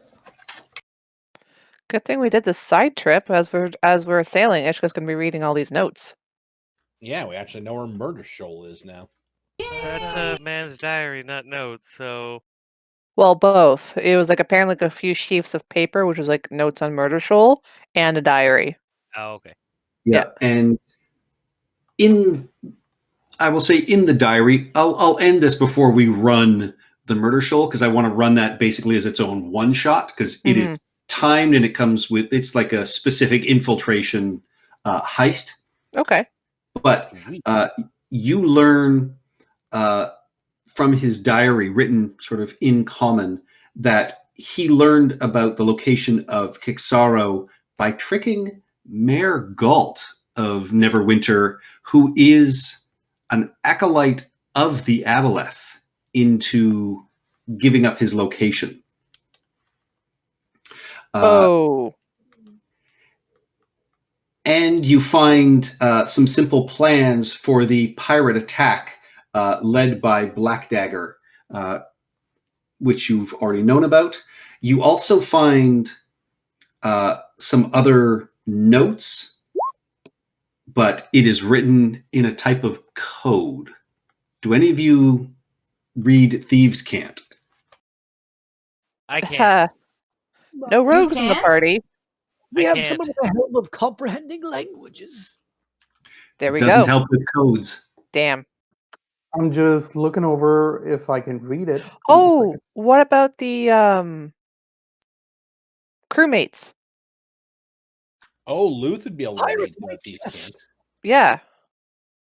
Good thing we did this side trip as we're sailing. Ishka's gonna be reading all these notes.
Yeah, we actually know where Murder Shoal is now.
That's a man's diary, not notes. So
Well, both. It was like apparently like a few sheafs of paper, which was like notes on Murder Shoal, and a diary.
oh, okay.
Yeah, and I will say in the diary, I'll end this before we run the Murder Shoal because I want to run that basically as its own one shot because it is timed and it comes with it's like a specific infiltration heist.
Okay.
But you learn from his diary, written sort of in common, that he learned about the location of Kixaro by tricking Mayor Galt of Neverwinter, who is an acolyte of the Aboleth, into giving up his location. And you find some simple plans for the pirate attack led by Blackdagger, which you've already known about. You also find some other notes, but it is written in a type of code. Do any of you read Thieves' Cant?
I can't.
No rogues in the party.
We have someone with a helm of comprehending languages.
There we
Doesn't
go.
help with codes.
Damn.
I'm just looking over if I can read it.
Oh, what about the crewmates?
Oh, Luth would be able to read Thieves' Cant.
Yeah.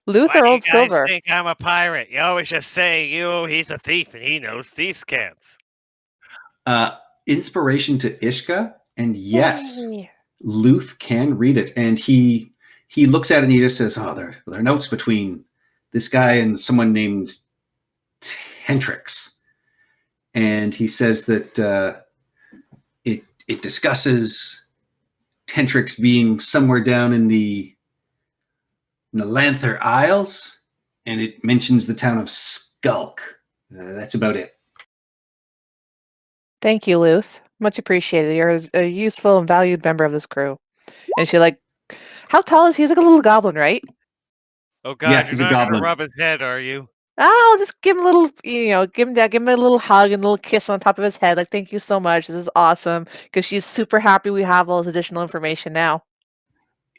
Luth
Why
or
do you
Old
guys
Silver?
think I'm a pirate? You always just say he's a thief and he knows thieves' cants.
Inspiration to Ishka, and yes,
Yay.
Luth can read it, and he looks at it and he just says, "Oh, there are notes between this guy and someone named Tentrix," and he says that it discusses Tentrix being somewhere down in the Nalanther Isles, and it mentions the town of Skulk. That's about it.
Thank you, Luth. Much appreciated. You're a useful and valued member of this crew. And she how tall is he? He's like a little goblin, right?
Oh God,
Yeah,
you're
he's a
not gonna
goblin.
rub his head, are you?
I'll just give him a little, give him a little hug and a little kiss on top of his head. Like, thank you so much. This is awesome. Because she's super happy we have all this additional information now.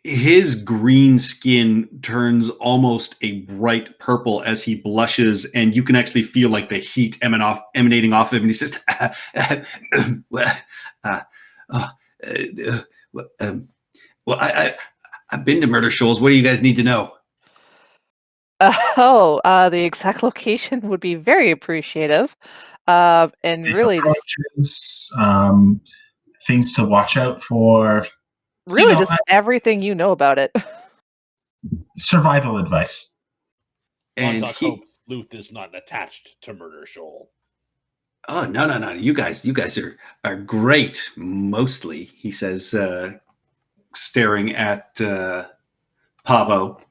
His green skin turns almost a bright purple as he blushes, and you can actually feel like the heat emanating off of him. And he says, I've been to Murder Shoals. What do you guys need to know?
The exact location would be very appreciative. And really
approaches, things to watch out for.
Really just everything you know about it.
Survival advice.
And
hopes Luth is not attached to Murder Shoal.
Oh, no. You guys are great, mostly, he says, staring at Pavo.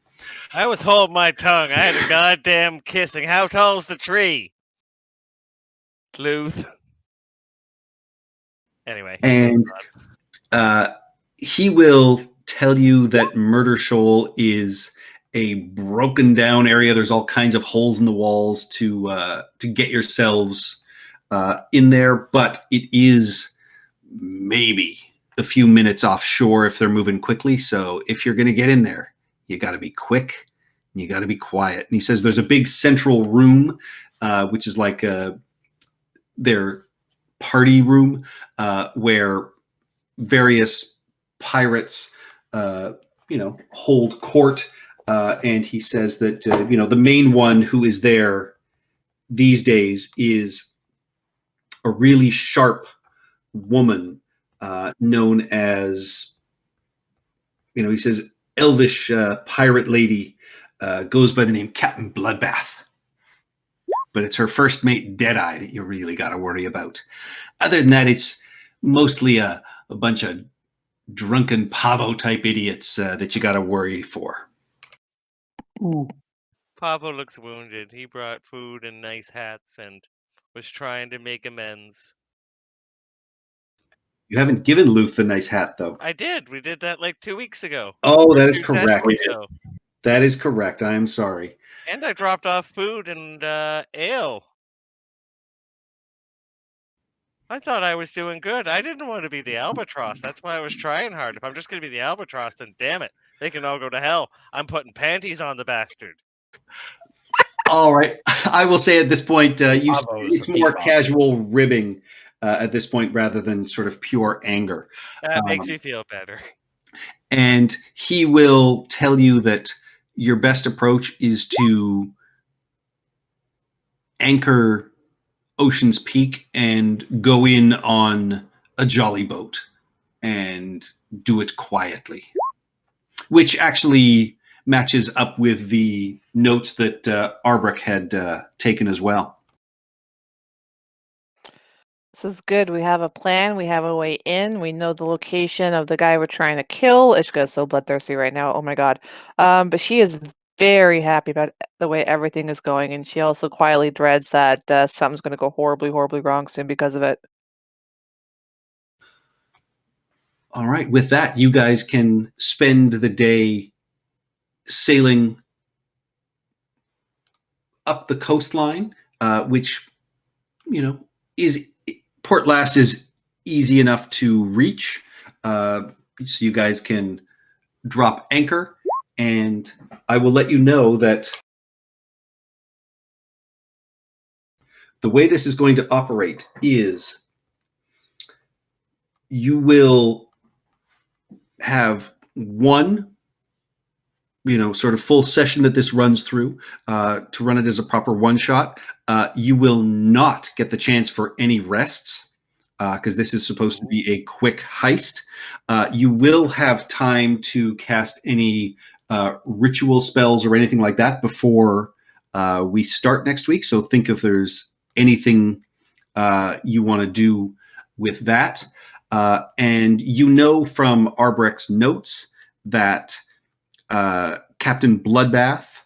I was holding my tongue. I had a goddamn kissing. How tall is the tree? Luth. Anyway.
And he will tell you that Murder Shoal is a broken down area. There's all kinds of holes in the walls to get yourselves in there, but it is maybe a few minutes offshore if they're moving quickly. So if you're going to get in there, you got to be quick and you got to be quiet. And he says there's a big central room, which is like their party room, where various pirates, hold court. And he says that, the main one who is there these days is a really sharp woman known as, he says, elvish pirate lady, goes by the name Captain Bloodbath. But it's her first mate, Deadeye, that you really got to worry about. Other than that, it's mostly a bunch of drunken Pavo-type idiots that you got to worry for.
Ooh.
Pavo looks wounded. He brought food and nice hats and was trying to make amends.
You haven't given Luth the nice hat, though.
I did. We did that like 2 weeks ago.
Oh,
Or
that is
2
correct.
sessions ago.
That is correct. I am sorry.
And I dropped off food and ale. I thought I was doing good. I didn't want to be the albatross. That's why I was trying hard. If I'm just going to be the albatross, then damn it, they can all go to hell. I'm putting panties on the bastard.
All right. I will say at this point, it's more
Bravo's
casual ribbing at this point rather than sort of pure anger.
That makes me feel better.
And he will tell you that your best approach is to anchor Ocean's Peak and go in on a jolly boat and do it quietly, which actually matches up with the notes that Arbrick had taken as well.
This is good. We have a plan. We have a way in. We know the location of the guy we're trying to kill. Ishka's so bloodthirsty right now. Oh my god. But she is very happy about the way everything is going, and she also quietly dreads that something's going to go horribly, horribly wrong soon because of it.
All right. With that, you guys can spend the day sailing up the coastline, which, is Port Last is easy enough to reach. So you guys can drop anchor, and I will let you know that the way this is going to operate is you will have one sort of full session that this runs through to run it as a proper one shot. You will not get the chance for any rests because this is supposed to be a quick heist. You will have time to cast any ritual spells or anything like that before we start next week. So think if there's anything you want to do with that. And from Arbrecht's notes that Captain Bloodbath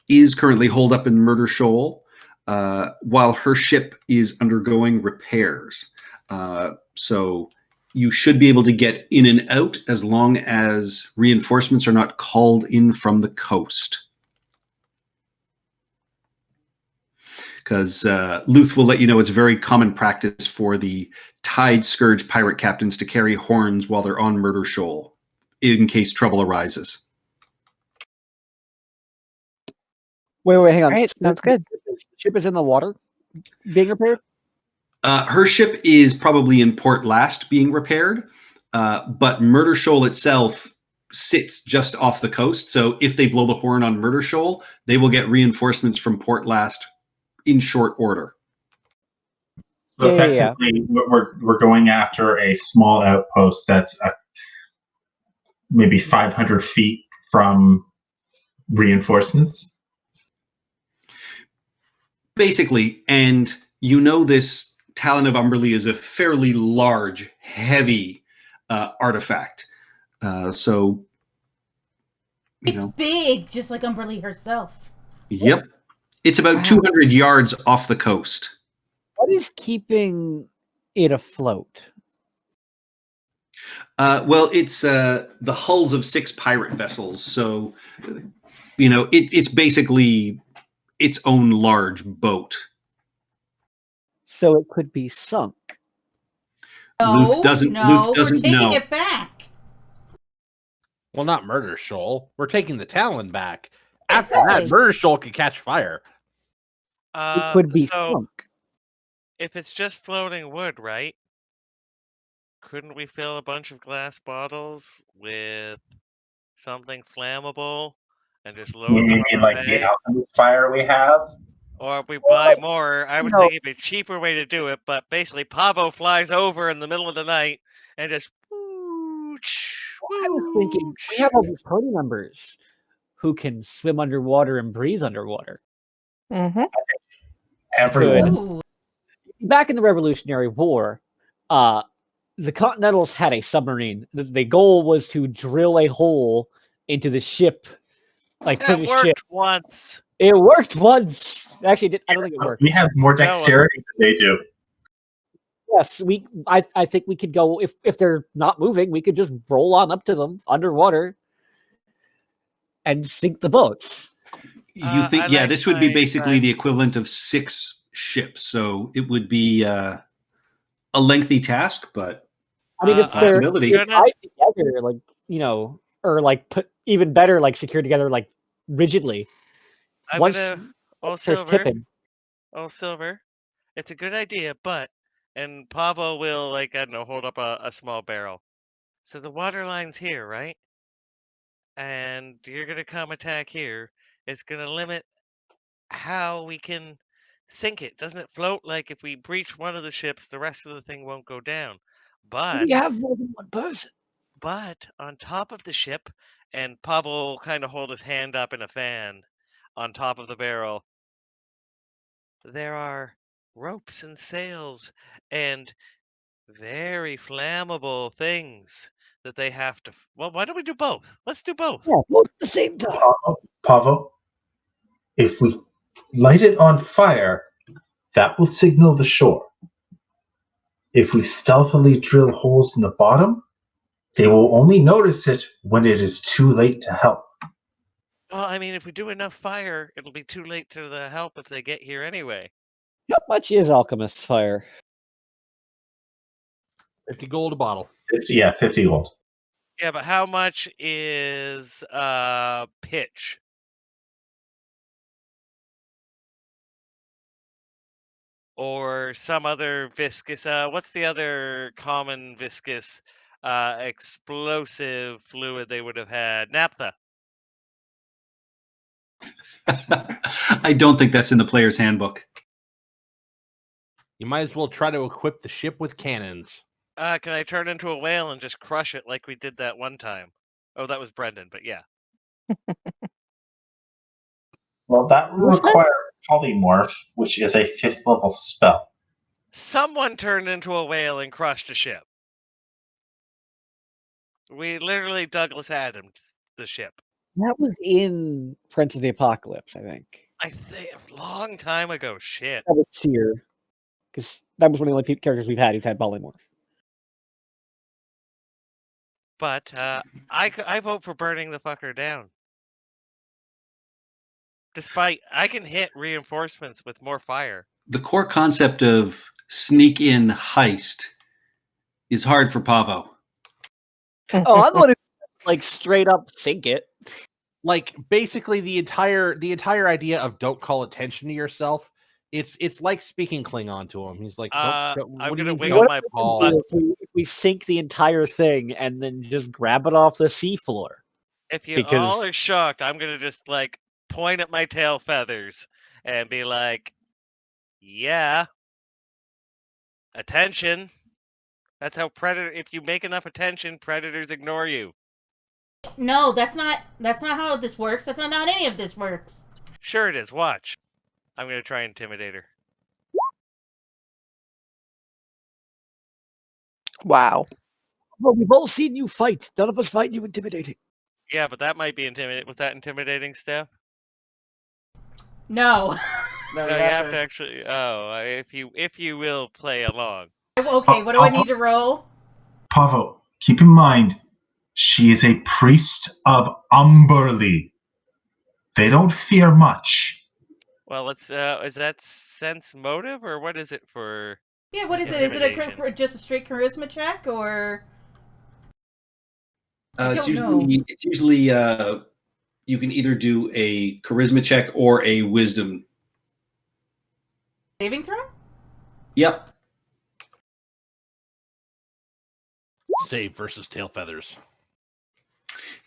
is currently holed up in Murder Shoal while her ship is undergoing repairs. So you should be able to get in and out as long as reinforcements are not called in from the coast. Because Luth will let you know it's very common practice for the Tide Scourge pirate captains to carry horns while they're on Murder Shoal, in case trouble arises.
Wait, hang on.
Right, sounds good.
The ship is in the water being repaired?
Her ship is probably in Port Last being repaired, but Murder Shoal itself sits just off the coast. So if they blow the horn on Murder Shoal, they will get reinforcements from Port Last in short order.
So effectively, we're going after a small outpost that's maybe 500 feet from reinforcements.
Basically, and this Talon of Umberlee is a fairly large, heavy artifact. So
It's big, just like Umberlee herself.
Yep. It's about 200 yards off the coast.
What is keeping it afloat?
Well, it's the hulls of 6 pirate vessels. So, it's basically its own large boat.
So it could be sunk.
Luth doesn't
we're taking
know.
it back.
Well, not Murder Shoal. We're taking the Talon back. After
Exactly.
that, Murder Shoal could catch fire.
It could be
So
sunk.
if it's just floating wood, right? Couldn't we fill a bunch of glass bottles with something flammable and just load them
Maybe
on
like
a
the
bag?
alchemist fire we have.
Or if we buy more, I was
No.
thinking of a cheaper way to do it, but basically Pavo flies over in the middle of the night and just whoosh,
I was thinking we have all these party members who can swim underwater and breathe underwater.
Mm-hmm.
Everyone.
Ooh.
Back in the Revolutionary War, the Continentals had a submarine. The goal was to drill a hole into the ship, like
that
British
worked
ship.
once.
It worked once. Actually, I don't think it worked.
We have more dexterity than they do.
Yes, I think we could go if they're not moving, we could just roll on up to them underwater and sink the boats.
You think,
I
yeah,
like
this would be
my
basically the
time.
equivalent of 6 ships. So it would be a lengthy task, but
I mean,
it's a
if they're
possibility.
gonna-
tied together, like or like put even better, like secured together, like rigidly.
I'm
Once
gonna. Oh,
starts
Silver.
tipping,
Oh, Silver. It's a good idea, but and Pavo will like I don't know hold up a small barrel. So the water line's here, right? And you're gonna come attack here. It's gonna limit how we can sink it. Doesn't it float like if we breach one of the ships, the rest of the thing won't go down? But
we have more than one person.
but on top of the ship, and Pavo will kind of hold his hand up in a fan on top of the barrel, there are ropes and sails and very flammable things that they have to. Well, why don't we do both? Let's do both.
Yeah, both at the same time.
Pavo, if we light it on fire, that will signal the shore. If we stealthily drill holes in the bottom, they will only notice it when it is too late to help.
Well, I mean, if we do enough fire, it'll be too late to the help if they get here anyway.
How much is alchemist's fire?
50 gold a bottle.
50 gold.
Yeah, but how much is pitch? Or some other viscous what's the other common viscous explosive fluid they would have had? Naphtha.
I don't think that's in the player's handbook.
You might as well try to equip the ship with cannons.
Can I turn into a whale and just crush it like we did that one time? Oh, that was Brendan, but yeah.
Well, that will require polymorph, which is a 5th level spell.
Someone turned into a whale and crushed a ship. We literally Douglas Adams the ship.
That was in Prince of the Apocalypse, I think.
I think a long time ago. Shit.
That was Seer, because that was one of the only characters we've had who's had polymorph.
But I vote for burning the fucker down. Despite I can hit reinforcements with more fire.
The core concept of sneak in heist is hard for Pavo.
Oh, I thought it like straight up sink it.
Like basically the entire idea of don't call attention to yourself. It's like speaking Klingon to him. He's like,
I'm
what do
gonna
you
wiggle
mean?
my
Paul?
butt.
If we sink the entire thing and then just grab it off the seafloor.
If you
Because-
all are shocked, I'm gonna just like point at my tail feathers and be like, "Yeah, attention." That's how predator. If you make enough attention, predators ignore you.
No, that's not how this works. That's not how any of this works.
Sure it is. Watch. I'm gonna try intimidate her.
Wow.
Well, we've all seen you fight. None of us find you intimidating.
Yeah, but that might be intimidating. Was that intimidating, Steph?
No.
No, you have to actually. Oh, if you will play along.
Okay, what do I need to roll?
Pavo, keep in mind, she is a priest of Umberly. They don't fear much.
Well, let's. Is that sense motive or what is it for?
Yeah, what is it? Is it just a straight charisma check or? I
It's
don't know.
usually you can either do a charisma check or a wisdom.
Saving throw?
Yep.
Save versus tail feathers.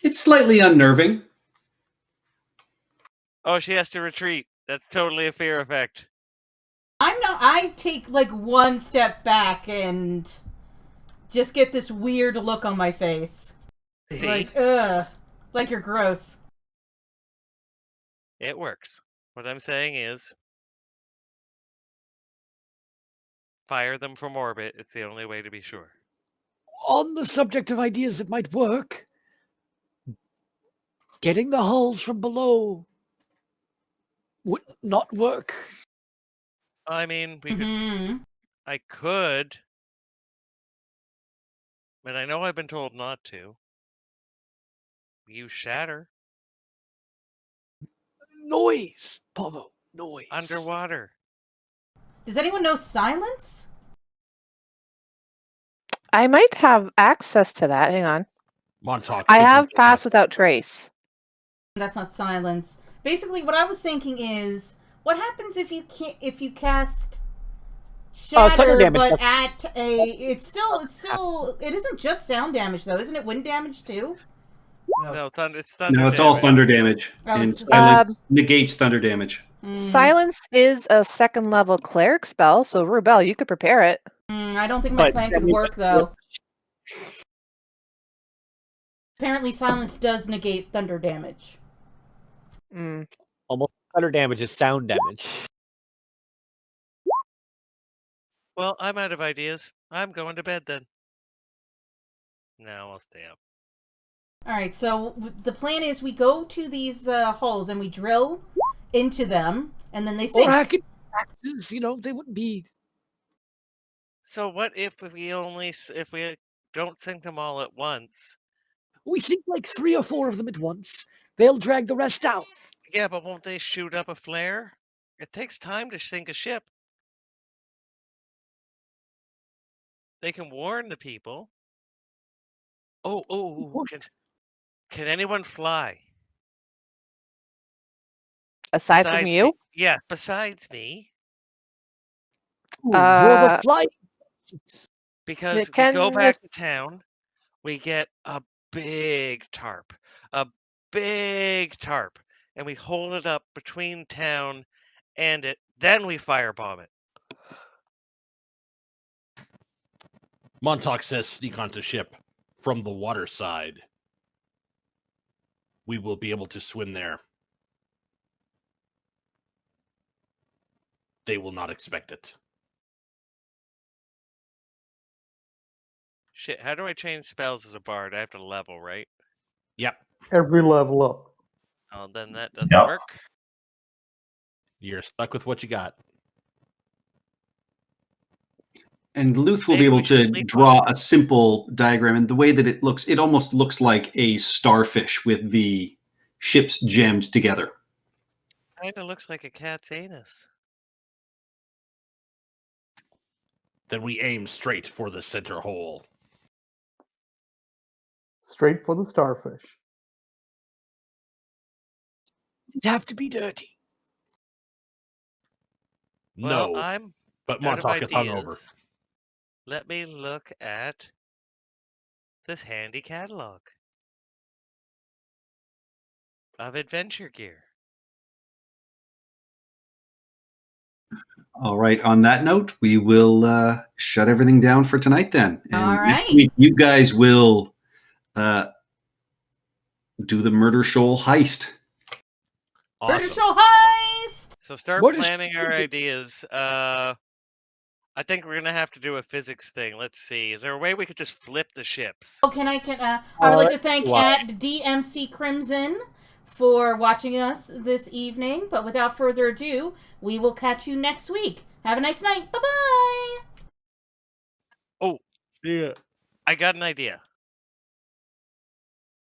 It's slightly unnerving.
Oh, she has to retreat. That's totally a fear effect.
I take like one step back and just get this weird look on my face. It's
See?
like, ugh. Like you're gross.
It works. What I'm saying is, fire them from orbit. It's the only way to be sure.
On the subject of ideas that might work, getting the hulls from below would not work.
I mean, we could.
Mm-hmm.
I could And I know I've been told not to. Use shatter.
Noise, Pavo. Noise.
Underwater.
Does anyone know silence?
I might have access to that. Hang on.
Montauk.
I
should
have
be-
pass without trace.
That's not silence. Basically, what I was thinking is, what happens if you cast
Oh, it's thunder
shatter,
damage.
but at a it isn't just sound damage though, isn't it? Wind damage too.
No, thunder. It's thunder.
No, it's all
damage.
thunder damage,
Oh,
and
it's-
silence negates thunder damage.
Silence is a second level cleric spell, so Rubel, you could prepare it.
I don't think my
But
plan
that
could
means-
work though. Apparently, silence does negate thunder damage.
Almost thunder damage is sound damage.
Well, I'm out of ideas. I'm going to bed then. No, I'll stay up.
All right, so the plan is we go to these holes and we drill into them, and then they
Or
sink.
hacking axes, they wouldn't be.
So what if we don't sink them all at once?
We sink like 3 or 4 of them at once. They'll drag the rest out.
Yeah, but won't they shoot up a flare? It takes time to sink a ship. They can warn the people. Oh, can anyone fly?
Aside from
Besides
you,
me? Yeah, besides me.
You're the
Uh,
flying.
Because
can
we go
this-
back to town, we get a big tarp. And we hold it up between town and it. Then we firebomb it.
Montauk says sneak onto ship from the water side. We will be able to swim there. They will not expect it.
Shit, how do I change spells as a bard? I have to level, right?
Yep.
Every level up.
Oh, then that doesn't
Yep.
work.
You're stuck with what you got.
And Luth will
Maybe
be
we
able
should
to
sleep
draw
on
a simple diagram. And the way that it looks, it almost looks like a starfish with the ships jammed together.
Kinda looks like a cat's anus.
Then we aim straight for the center hole.
Straight for the starfish.
It'd have to be dirty.
Well,
No,
I'm
but
out of
Montauk is hungover.
ideas. Let me look at this handy catalog of adventure gear.
All right. On that note, we will shut everything down for tonight then. And
All
next
right.
week, you guys will do the Murder Shoal heist.
Awesome.
Murder Shoal heist.
So start
What is-
planning our ideas. I think we're gonna have to do a physics thing. Let's see. Is there a way we could just flip the ships?
Oh, I would like to thank
Why?
at DMC Crimson for watching us this evening. But without further ado, we will catch you next week. Have a nice night. Bye bye.
Yeah.
I got an idea.